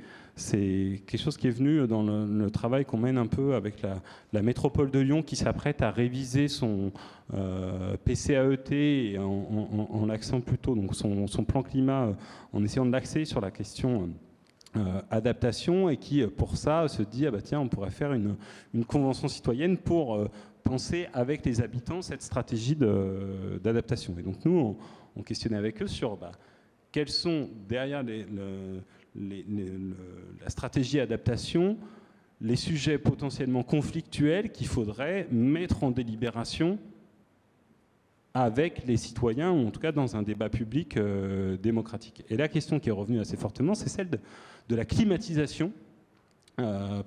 quelque chose qui est venu dans le travail qu'on mène un peu avec la métropole de Lyon, qui s'apprête à réviser son PCAET en l'axant plutôt, donc son plan climat, en essayant de l'axer sur la question adaptation, et qui pour ça se dit tiens, on pourrait faire une convention citoyenne pour penser avec les habitants cette stratégie d'adaptation. Et donc nous, on questionnait avec eux sur quels sont derrière la stratégie adaptation, les sujets potentiellement conflictuels qu'il faudrait mettre en délibération avec les citoyens, ou en tout cas dans un débat public démocratique. Et la question qui est revenue assez fortement, c'est celle de la climatisation,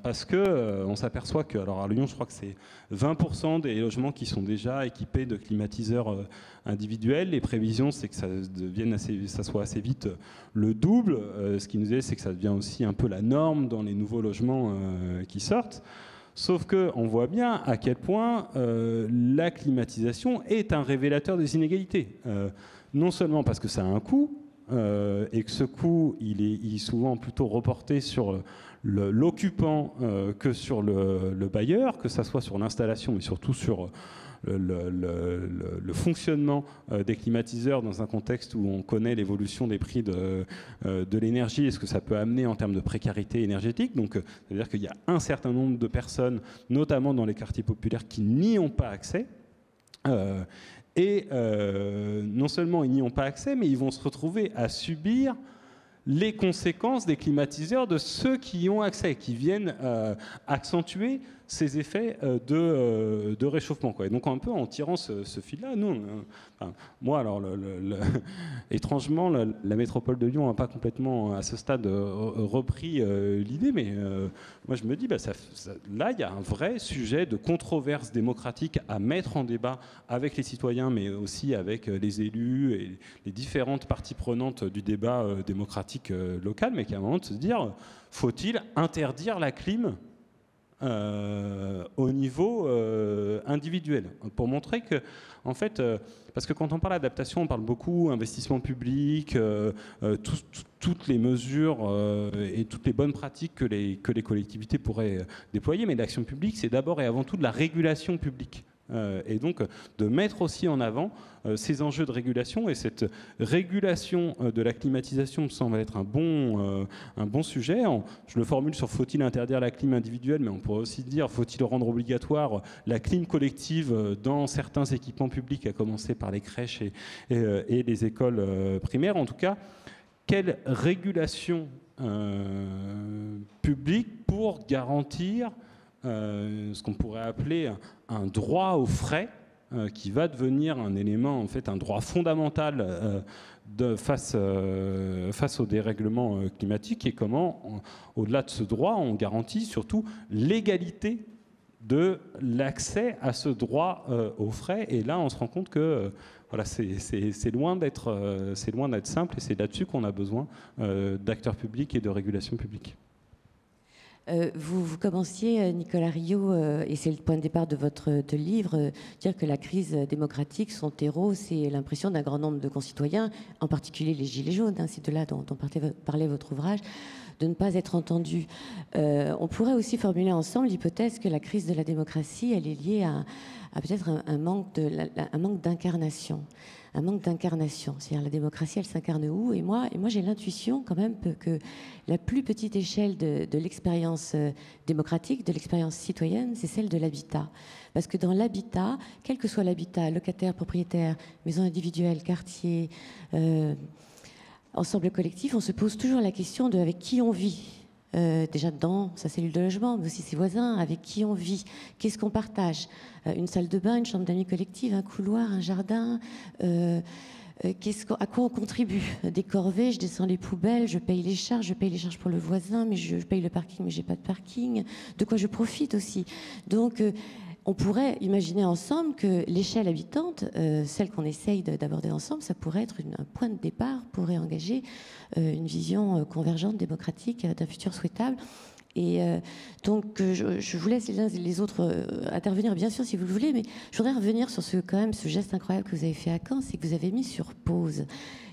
parce qu'on s'aperçoit que, alors à Lyon, je crois que c'est 20% des logements qui sont déjà équipés de climatiseurs individuels. Les prévisions, c'est que ça soit assez vite le double. Ce qui nous est, c'est que ça devient aussi un peu la norme dans les nouveaux logements qui sortent. Sauf qu'on voit bien à quel point la climatisation est un révélateur des inégalités. Non seulement parce que ça a un coût, et que ce coût, il est souvent plutôt reporté sur l'occupant que sur le bailleur, que ça soit sur l'installation, mais surtout sur le fonctionnement des climatiseurs dans un contexte où on connaît l'évolution des prix de l'énergie et ce que ça peut amener en termes de précarité énergétique. Donc, c'est-à-dire qu'il y a un certain nombre de personnes, notamment dans les quartiers populaires, qui n'y ont pas accès. Non seulement ils n'y ont pas accès, mais ils vont se retrouver à subir les conséquences des climatiseurs de ceux qui y ont accès, qui viennent accentuer ces effets de réchauffement, quoi. Et donc un peu en tirant ce fil-là, nous, moi, alors, étrangement, la métropole de Lyon n'a pas complètement, à ce stade, repris l'idée, mais moi je me dis, là, il y a un vrai sujet de controverse démocratique à mettre en débat avec les citoyens, mais aussi avec les élus et les différentes parties prenantes du débat démocratique local, mais qu'à un moment de se dire, faut-il interdire la clim au niveau individuel, pour montrer que, en fait, parce que quand on parle d'adaptation, on parle beaucoup investissement public, toutes les mesures et toutes les bonnes pratiques que les collectivités pourraient déployer, mais l'action publique, c'est d'abord et avant tout de la régulation publique. Et donc de mettre aussi en avant ces enjeux de régulation, et cette régulation de la climatisation me semble être un bon sujet. Je le formule sur faut-il interdire la clim individuelle, mais on pourrait aussi dire faut-il rendre obligatoire la clim collective dans certains équipements publics, à commencer par les crèches et les écoles primaires. En tout cas, quelle régulation publique pour garantir ce qu'on pourrait appeler un droit aux frais, qui va devenir un élément, en fait, un droit fondamental face au dérèglement climatique, et comment, au-delà de ce droit, on garantit surtout l'égalité de l'accès à ce droit aux frais. Et là, on se rend compte que voilà, c'est loin d'être simple, et c'est là-dessus qu'on a besoin d'acteurs publics et de régulation publique. Vous commenciez, Nicolas Rio, et c'est le point de départ de votre livre, dire que la crise démocratique, son terreau, c'est l'impression d'un grand nombre de concitoyens, en particulier les Gilets jaunes, hein, c'est de là dont parlait votre ouvrage, de ne pas être entendus. On pourrait aussi formuler ensemble l'hypothèse que la crise de la démocratie, elle est liée à peut-être un manque d'incarnation. Un manque d'incarnation. C'est-à-dire la démocratie, elle s'incarne où ? Et moi j'ai l'intuition quand même que la plus petite échelle de l'expérience démocratique, de l'expérience citoyenne, c'est celle de l'habitat. Parce que dans l'habitat, quel que soit l'habitat, locataire, propriétaire, maison individuelle, quartier, ensemble collectif, on se pose toujours la question de avec qui on vit. Déjà dans sa cellule de logement, mais aussi ses voisins, avec qui on vit, qu'est-ce qu'on partage, une salle de bain, une chambre d'amis collective, un couloir, un jardin, à quoi on contribue, des corvées, je descends les poubelles, je paye les charges pour le voisin, mais je paye le parking, mais j'ai pas de parking, de quoi je profite aussi. Donc on pourrait imaginer ensemble que l'échelle habitante, celle qu'on essaye d'aborder ensemble, ça pourrait être un point de départ pour réengager une vision convergente, démocratique d'un futur souhaitable. Et donc je vous laisse les uns et les autres intervenir, bien sûr, si vous le voulez, mais je voudrais revenir sur ce geste incroyable que vous avez fait à Caen, c'est que vous avez mis sur pause.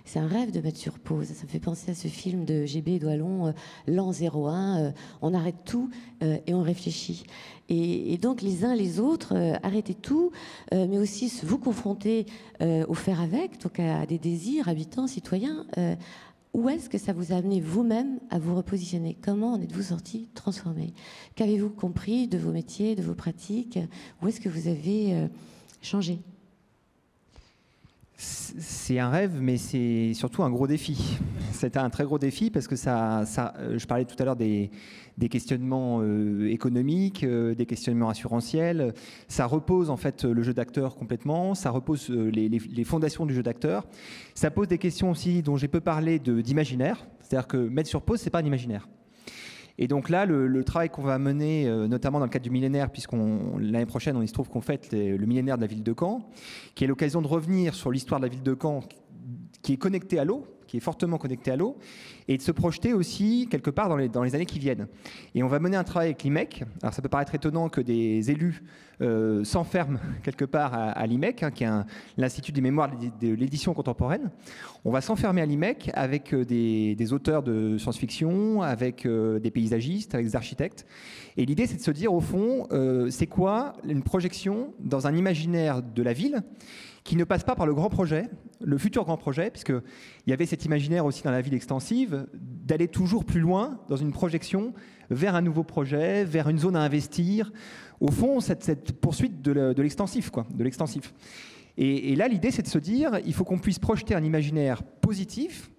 C'est un rêve de mettre sur pause. Ça me fait penser à ce film de GB Doillon, L'an 01, on arrête tout et on réfléchit. Et donc les uns les autres, arrêtez tout, mais aussi vous confronter au faire avec, donc à des désirs habitants, citoyens. Où est-ce que ça vous a amené vous-même à vous repositionner ? Comment en êtes-vous sorti transformé ? Qu'avez-vous compris de vos métiers, de vos pratiques ? Où est-ce que vous avez changé ? C'est un rêve, mais c'est surtout un gros défi. C'était un très gros défi parce que je parlais tout à l'heure des questionnements économiques, des questionnements assurantiels. Ça repose en fait le jeu d'acteur complètement, ça repose les fondations du jeu d'acteur. Ça pose des questions aussi dont j'ai peu parlé d'imaginaire. C'est-à-dire que mettre sur pause, c'est pas un imaginaire. Et donc là, le travail qu'on va mener, notamment dans le cadre du millénaire, l'année prochaine, il se trouve qu'on fête le millénaire de la ville de Caen, qui est l'occasion de revenir sur l'histoire de la ville de Caen, qui est connectée à l'eau, qui est fortement connectée à l'eau, et de se projeter aussi quelque part dans les années qui viennent. Et on va mener un travail avec l'IMEC. Alors ça peut paraître étonnant que des élus s'enferment quelque part à l'IMEC, qui est l'Institut des mémoires de l'édition contemporaine. On va s'enfermer à l'IMEC avec des auteurs de science-fiction, avec des paysagistes, avec des architectes. Et l'idée, c'est de se dire, au fond, c'est quoi une projection dans un imaginaire de la ville qui ne passe pas par le grand projet, le futur grand projet, puisqu'il y avait cet imaginaire aussi dans la ville extensive, d'aller toujours plus loin dans une projection vers un nouveau projet, vers une zone à investir. Au fond, cette poursuite de l'extensif, quoi, de l'extensif. Et là, l'idée, c'est de se dire, il faut qu'on puisse projeter un imaginaire positif,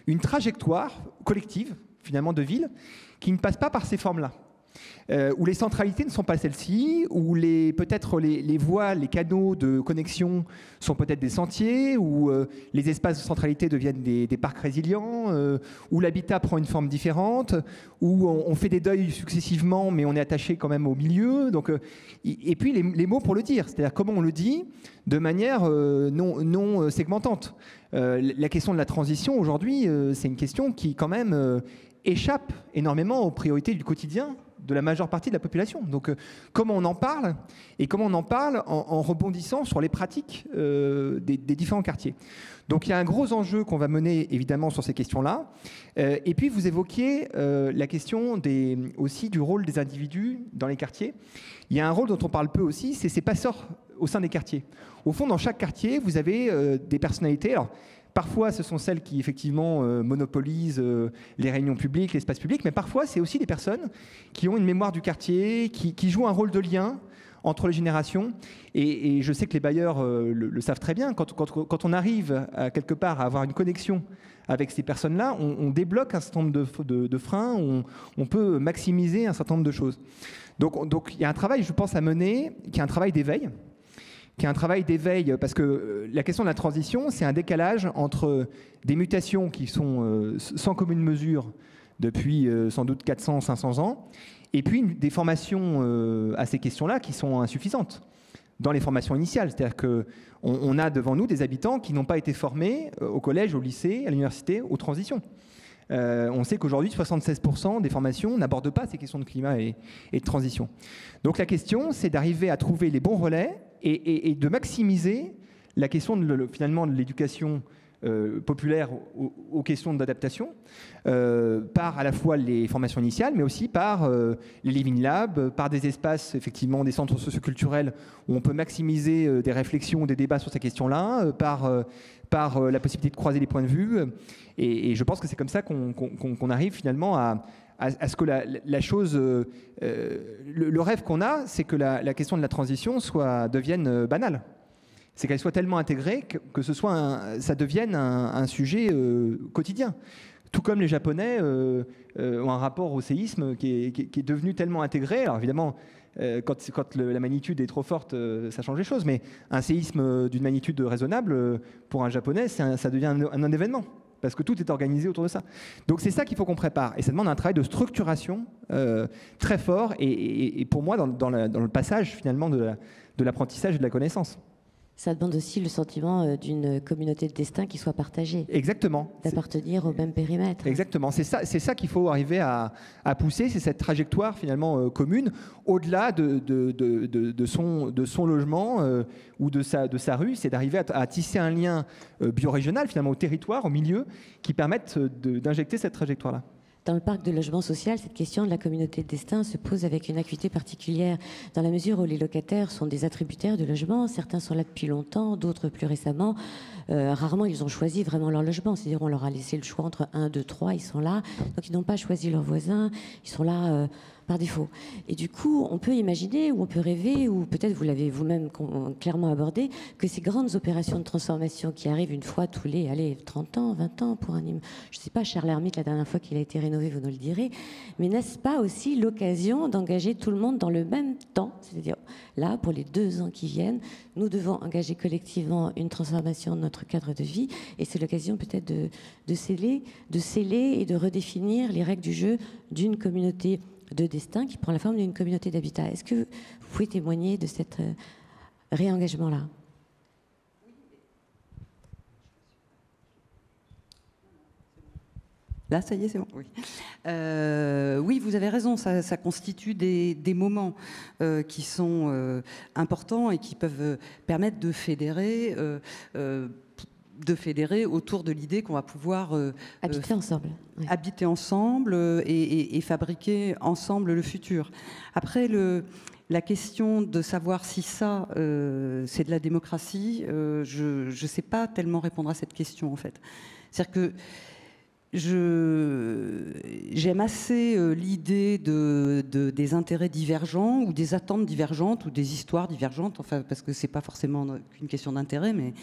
une trajectoire collective, finalement, de ville, qui ne passe pas par ces formes-là. où les centralités ne sont pas celles-ci, où peut-être les voies, les canaux de connexion sont peut-être des sentiers, où les espaces de centralité deviennent des parcs résilients, où l'habitat prend une forme différente, où on fait des deuils successivement, mais on est attaché quand même au milieu. Donc, et puis les mots pour le dire, c'est-à-dire comment on le dit de manière non segmentante. La question de la transition aujourd'hui, c'est une question qui quand même échappe énormément aux priorités du quotidien de la majeure partie de la population. Donc comment on en parle, et comment on en parle en rebondissant sur les pratiques des différents quartiers. Donc il y a un gros enjeu qu'on va mener évidemment sur ces questions-là. Et puis vous évoquiez la question aussi du rôle des individus dans les quartiers. Il y a un rôle dont on parle peu aussi, c'est ces passeurs au sein des quartiers. Au fond, dans chaque quartier, vous avez des personnalités. Alors, parfois, ce sont celles qui, effectivement, monopolisent les réunions publiques, l'espace public, mais parfois, c'est aussi des personnes qui ont une mémoire du quartier, qui jouent un rôle de lien entre les générations. Et je sais que les bailleurs le savent très bien. Quand on arrive, quelque part, à avoir une connexion avec ces personnes-là, on débloque un certain nombre de freins, on peut maximiser un certain nombre de choses. Donc, il y a un travail, je pense, à mener, qui est un travail d'éveil, parce que la question de la transition, c'est un décalage entre des mutations qui sont sans commune mesure depuis sans doute 400, 500 ans, et puis des formations à ces questions-là qui sont insuffisantes dans les formations initiales. C'est-à-dire qu'on a devant nous des habitants qui n'ont pas été formés au collège, au lycée, à l'université, aux transitions. On sait qu'aujourd'hui, 76% des formations n'abordent pas ces questions de climat et de transition. Donc la question, c'est d'arriver à trouver les bons relais et de maximiser la question finalement de l'éducation populaire aux questions d'adaptation par à la fois les formations initiales, mais aussi par les Living Labs, par des espaces, effectivement, des centres socioculturels où on peut maximiser des réflexions, des débats sur ces questions-là, par la possibilité de croiser les points de vue. Et je pense que c'est comme ça qu'on arrive finalement à ce que la chose... le rêve qu'on a, c'est que la question de la transition devienne banale. C'est qu'elle soit tellement intégrée que ça devienne un sujet quotidien. Tout comme les Japonais ont un rapport au séisme qui est devenu tellement intégré. Alors évidemment, quand la magnitude est trop forte, ça change les choses. Mais un séisme d'une magnitude raisonnable, pour un Japonais, ça devient un événement. Parce que tout est organisé autour de ça. Donc c'est ça qu'il faut qu'on prépare. Et ça demande un travail de structuration très fort. Et pour moi, dans le passage finalement de l'apprentissage et de la connaissance. Ça demande aussi le sentiment d'une communauté de destin qui soit partagée. Exactement. D'appartenir au même périmètre. Exactement. C'est ça qu'il faut arriver à pousser, c'est cette trajectoire finalement commune, au-delà de son logement ou de sa rue, c'est d'arriver à tisser un lien biorégional finalement au territoire, au milieu, qui permette d'injecter cette trajectoire-là. Dans le parc de logement social, cette question de la communauté de destin se pose avec une acuité particulière, dans la mesure où les locataires sont des attributaires du logement. Certains sont là depuis longtemps, d'autres plus récemment. Rarement, ils ont choisi vraiment leur logement. C'est-à-dire, on leur a laissé le choix entre 1, 2, 3, ils sont là. Donc, ils n'ont pas choisi leurs voisins, ils sont là par défaut. Et du coup, on peut imaginer, ou on peut rêver, ou peut-être vous l'avez vous-même clairement abordé, que ces grandes opérations de transformation qui arrivent une fois tous les 30 ans, 20 ans pour un immeuble. Je ne sais pas, Charles Hermite, la dernière fois qu'il a été rénové, vous nous le direz, mais n'est-ce pas aussi l'occasion d'engager tout le monde dans le même temps? C'est-à-dire, là, pour les 2 ans qui viennent, nous devons engager collectivement une transformation de notre cadre de vie, et c'est l'occasion peut-être de sceller et de redéfinir les règles du jeu d'une communauté de destin qui prend la forme d'une communauté d'habitat. Est-ce que vous pouvez témoigner de cet réengagement-là? Là, ça y est, c'est bon. Oui, oui, vous avez raison, ça constitue des moments qui sont importants et qui peuvent permettre de fédérer autour de l'idée qu'on va pouvoir habiter ensemble, oui. Habiter ensemble et fabriquer ensemble le futur. Après, la question de savoir si ça, c'est de la démocratie, je ne sais pas tellement répondre à cette question, en fait. C'est-à-dire que j'aime assez l'idée des intérêts divergents ou des attentes divergentes ou des histoires divergentes, enfin, parce que c'est pas forcément qu'une question d'intérêt, mais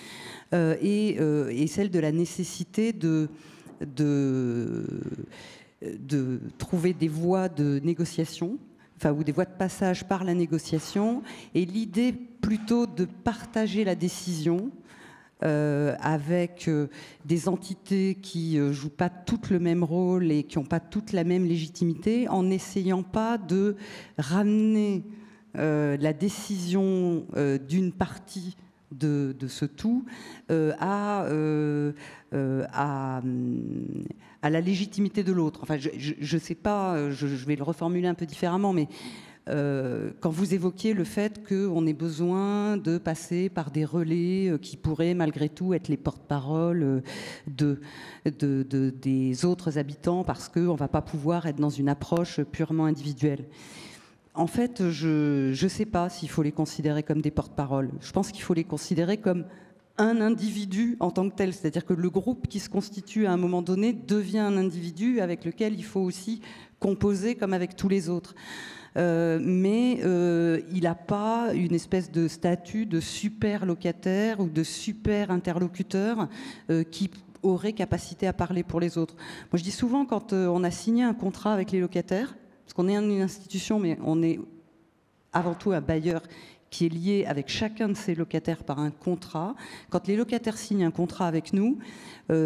et celle de la nécessité de trouver des voies de négociation enfin, ou des voies de passage par la négociation, et l'idée plutôt de partager la décision avec des entités qui jouent pas toutes le même rôle et qui n'ont pas toutes la même légitimité, en n'essayant pas de ramener la décision d'une partie de ce tout à la légitimité de l'autre. Enfin, je ne sais pas, je vais le reformuler un peu différemment, mais quand vous évoquiez le fait qu'on ait besoin de passer par des relais qui pourraient malgré tout être les porte-paroles des autres habitants parce qu'on ne va pas pouvoir être dans une approche purement individuelle. En fait, je ne sais pas s'il faut les considérer comme des porte-paroles. Je pense qu'il faut les considérer comme un individu en tant que tel. C'est-à-dire que le groupe qui se constitue à un moment donné devient un individu avec lequel il faut aussi composer comme avec tous les autres. Mais il n'a pas une espèce de statut de super locataire ou de super interlocuteur qui aurait capacité à parler pour les autres. Moi, je dis souvent, quand on a signé un contrat avec les locataires, parce qu'on est une institution, mais on est avant tout un bailleur qui est lié avec chacun de ses locataires par un contrat. Quand les locataires signent un contrat avec nous,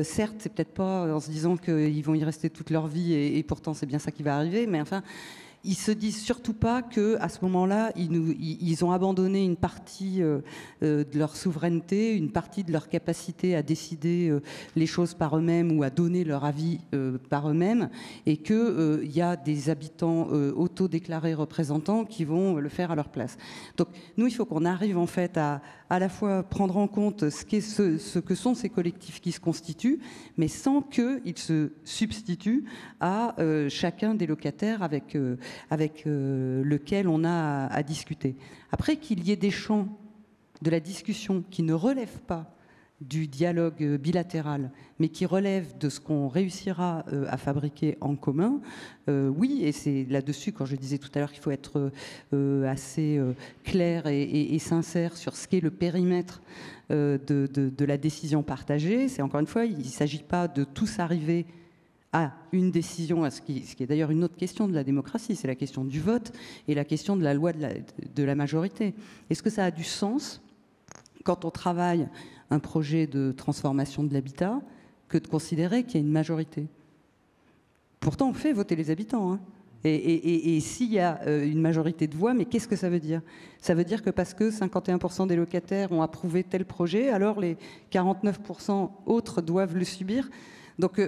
certes, c'est peut-être pas en se disant qu'ils vont y rester toute leur vie, et pourtant c'est bien ça qui va arriver, mais enfin, ils se disent surtout pas qu'à ce moment-là, ils ont abandonné une partie de leur souveraineté, une partie de leur capacité à décider les choses par eux-mêmes ou à donner leur avis par eux-mêmes, et qu'il y a des habitants autodéclarés représentants qui vont le faire à leur place. Donc nous, il faut qu'on arrive en fait à la fois prendre en compte ce que sont ces collectifs qui se constituent, mais sans qu'ils se substituent à chacun des locataires avec lequel on a à discuter. Après, qu'il y ait des champs de la discussion qui ne relèvent pas du dialogue bilatéral, mais qui relèvent de ce qu'on réussira à fabriquer en commun, oui, et c'est là-dessus, quand je disais tout à l'heure qu'il faut être assez clair et sincère sur ce qu'est le périmètre de la décision partagée. C'est encore une fois, il ne s'agit pas de tous arriver à une décision, ce qui est d'ailleurs une autre question de la démocratie, c'est la question du vote et la question de la loi de la majorité. Est-ce que ça a du sens quand on travaille un projet de transformation de l'habitat que de considérer qu'il y a une majorité? Pourtant, on fait voter les habitants, hein. Et s'il y a une majorité de voix, mais qu'est-ce que ça veut dire? Ça veut dire que parce que 51% des locataires ont approuvé tel projet, alors les 49% autres doivent le subir. Donc,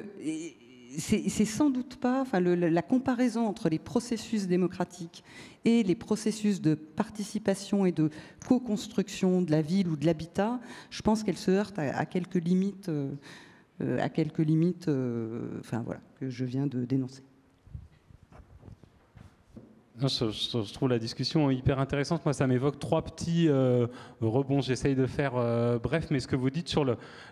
c'est sans doute pas, enfin, la comparaison entre les processus démocratiques et les processus de participation et de co-construction de la ville ou de l'habitat, je pense qu'elle se heurte à quelques limites, enfin voilà, que je viens de dénoncer. Je trouve la discussion hyper intéressante. Moi, ça m'évoque trois petits rebonds. J'essaye de faire bref, mais ce que vous dites sur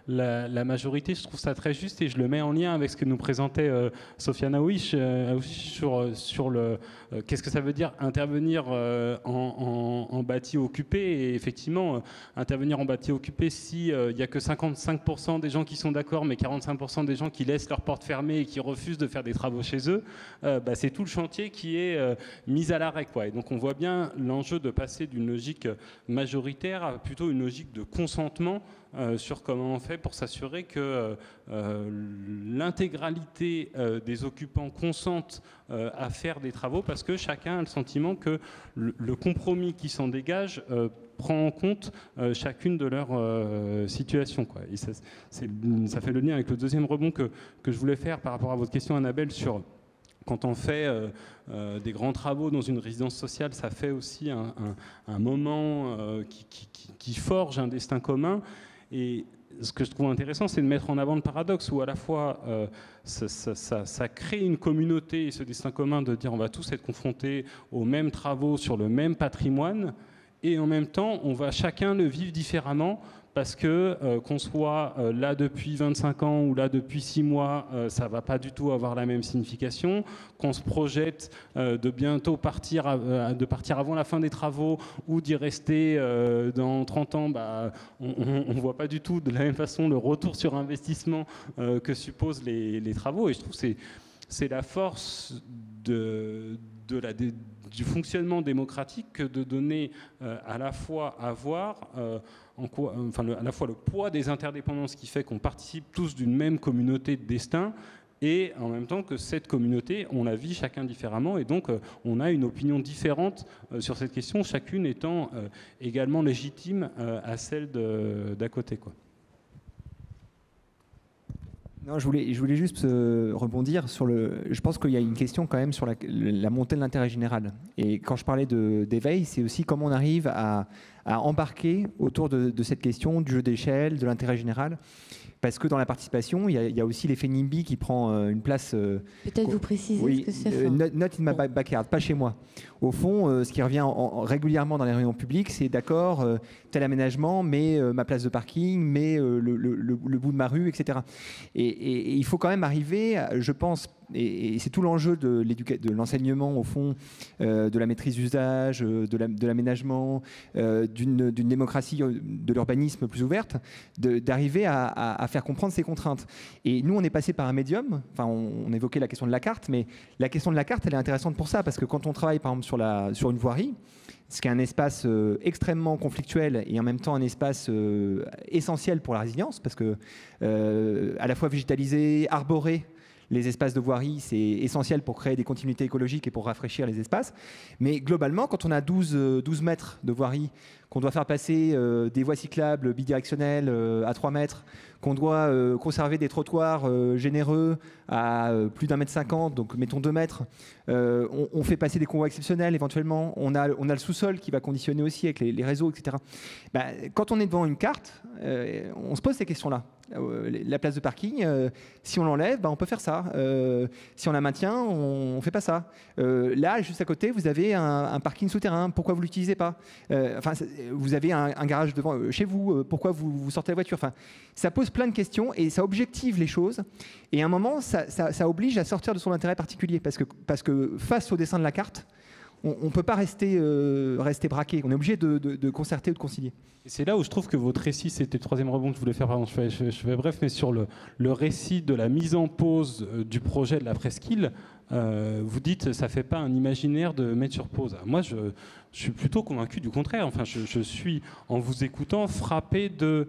la majorité, je trouve ça très juste et je le mets en lien avec ce que nous présentait Sofiane Aouiche sur le qu'est-ce que ça veut dire intervenir en bâti occupé. Et effectivement, intervenir en bâti occupé, s'il n'y a que 55% des gens qui sont d'accord, mais 45% des gens qui laissent leur porte fermée et qui refusent de faire des travaux chez eux, c'est tout le chantier qui est mise à l'arrêt, quoi. Et donc on voit bien l'enjeu de passer d'une logique majoritaire à plutôt une logique de consentement sur comment on fait pour s'assurer que l'intégralité des occupants consentent à faire des travaux, parce que chacun a le sentiment que le compromis qui s'en dégage prend en compte chacune de leurs situations, quoi. Et ça fait le lien avec le deuxième rebond que je voulais faire par rapport à votre question, Annabelle, sur quand on fait des grands travaux dans une résidence sociale, ça fait aussi un moment qui forge un destin commun. Et ce que je trouve intéressant, c'est de mettre en avant le paradoxe où à la fois ça crée une communauté et ce destin commun de dire on va tous être confrontés aux mêmes travaux sur le même patrimoine, et en même temps on va chacun le vivre différemment. Parce que qu'on soit là depuis 25 ans ou là depuis 6 mois, ça ne va pas du tout avoir la même signification. Qu'on se projette de bientôt partir avant la fin des travaux ou d'y rester dans 30 ans, on ne voit pas du tout de la même façon le retour sur investissement que supposent les travaux. Et je trouve que c'est la force de du fonctionnement démocratique que de donner à la fois à voir à la fois le poids des interdépendances qui fait qu'on participe tous d'une même communauté de destin, et en même temps que cette communauté, on la vit chacun différemment, et donc on a une opinion différente sur cette question, chacune étant également légitime à celle d'à côté, quoi. Non, je voulais juste rebondir sur je pense qu'il y a une question quand même sur la montée de l'intérêt général. Et quand je parlais d'éveil, c'est aussi comment on arrive à embarquer autour de cette question du jeu d'échelle, de l'intérêt général. Parce que dans la participation, il y a aussi l'effet NIMBY qui prend une place. Peut-être vous préciser ce que c'est. Not in my backyard, pas chez moi. Au fond, ce qui revient régulièrement dans les réunions publiques, c'est d'accord, tel aménagement, mais ma place de parking, mais le bout de ma rue, etc. Et il faut quand même arriver, je pense, et c'est tout l'enjeu de l'enseignement, au fond, de la maîtrise d'usage, de l'aménagement, d'une démocratie de l'urbanisme plus ouverte, d'arriver à faire comprendre ces contraintes. Et nous, on est passé par un médium, enfin, on évoquait la question de la carte, mais la question de la carte, elle est intéressante pour ça, parce que quand on travaille, par exemple, sur une voirie, ce qui est un espace extrêmement conflictuel et en même temps un espace essentiel pour la résilience, parce que à la fois végétalisé, arboré, les espaces de voirie, c'est essentiel pour créer des continuités écologiques et pour rafraîchir les espaces. Mais globalement, quand on a 12 mètres de voirie, qu'on doit faire passer des voies cyclables bidirectionnelles à 3 mètres, qu'on doit conserver des trottoirs généreux à plus d'1,50 m, donc mettons 2 mètres, on fait passer des convois exceptionnels éventuellement, on a le sous-sol qui va conditionner aussi avec les réseaux, etc. Quand on est devant une carte, on se pose ces questions-là. La place de parking, si on l'enlève, on peut faire ça. Si on la maintient, on ne fait pas ça. Là, juste à côté, vous avez un parking souterrain. Pourquoi vous ne l'utilisez pas? Vous avez un garage devant chez vous. Pourquoi vous sortez la voiture? Ça pose plein de questions et ça objective les choses. Et à un moment, ça oblige à sortir de son intérêt particulier. Parce que face au dessin de la carte, on ne peut pas rester braqué. On est obligé de concerter ou de concilier. Et c'est là où je trouve que votre récit, c'était le troisième rebond que je voulais faire, pardon, je fais bref, mais sur le récit de la mise en pause du projet de la presqu'île, vous dites ça ne fait pas un imaginaire de mettre sur pause. Moi, je suis plutôt convaincu du contraire. Enfin, je suis, en vous écoutant, frappé de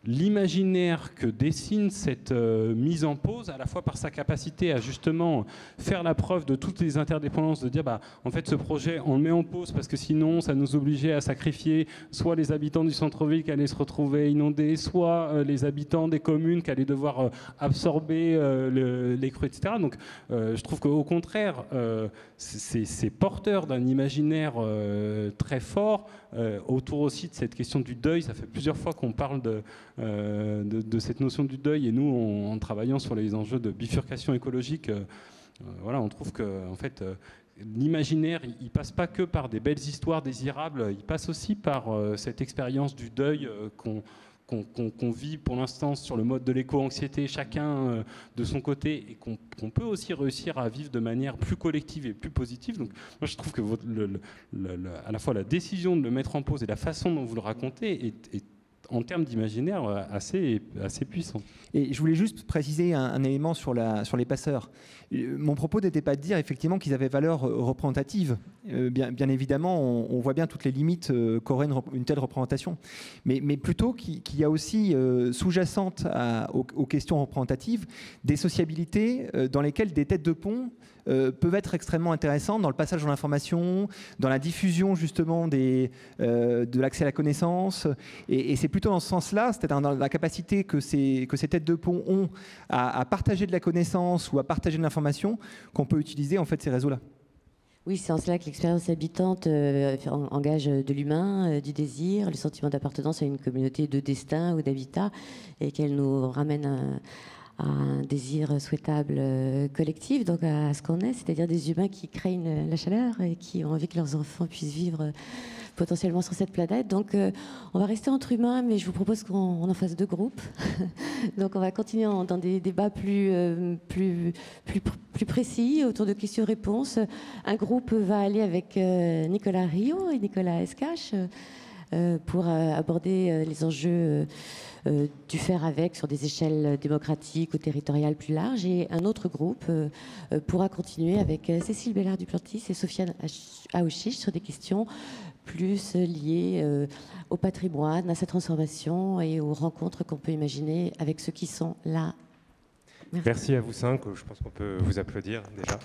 l'imaginaire que dessine cette mise en pause, à la fois par sa capacité à justement faire la preuve de toutes les interdépendances, de dire en fait ce projet on le met en pause parce que sinon ça nous obligeait à sacrifier soit les habitants du centre-ville qui allaient se retrouver inondés, soit les habitants des communes qui allaient devoir absorber les crues, etc. Donc je trouve qu'au contraire c'est porteur d'un imaginaire très fort autour aussi de cette question du deuil. Ça fait plusieurs fois qu'on parle de cette notion du deuil, et nous, en travaillant sur les enjeux de bifurcation écologique, on trouve que en fait, l'imaginaire, il passe pas que par des belles histoires désirables, il passe aussi par cette expérience du deuil qu'on vit pour l'instant sur le mode de l'éco-anxiété, chacun de son côté, et qu'on peut aussi réussir à vivre de manière plus collective et plus positive. Donc moi je trouve que à la fois la décision de le mettre en pause et la façon dont vous le racontez est en termes d'imaginaire assez puissant. Et je voulais juste préciser un élément sur les passeurs. Mon propos n'était pas de dire effectivement qu'ils avaient valeur représentative. Bien évidemment, on voit bien toutes les limites qu'aurait une telle représentation. Mais plutôt qu'il y a aussi sous-jacente aux questions représentatives des sociabilités dans lesquelles des têtes de pont peuvent être extrêmement intéressantes dans le passage de l'information, dans la diffusion justement de l'accès à la connaissance. Et c'est plutôt dans ce sens-là, c'est-à-dire dans la capacité que ces têtes de pont ont à partager de la connaissance ou à partager de l'information, qu'on peut utiliser en fait ces réseaux-là. Oui, c'est en cela que l'expérience habitante engage de l'humain, du désir, le sentiment d'appartenance à une communauté de destin ou d'habitat, et qu'elle nous ramène à un désir souhaitable collectif, donc à ce qu'on est, c'est-à-dire des humains qui craignent la chaleur et qui ont envie que leurs enfants puissent vivre potentiellement sur cette planète. Donc on va rester entre humains, mais je vous propose qu'on en fasse 2 groupes. Donc on va continuer dans des débats plus précis autour de questions-réponses. Un groupe va aller avec Nicolas Rio et Nicolas Escache. pour aborder les enjeux du faire avec sur des échelles démocratiques ou territoriales plus larges. Et un autre groupe pourra continuer avec Cécile Bellard-Duplantis et Sofiane Aouchiche sur des questions plus liées au patrimoine, à sa transformation et aux rencontres qu'on peut imaginer avec ceux qui sont là. Merci à vous cinq. Je pense qu'on peut vous applaudir déjà.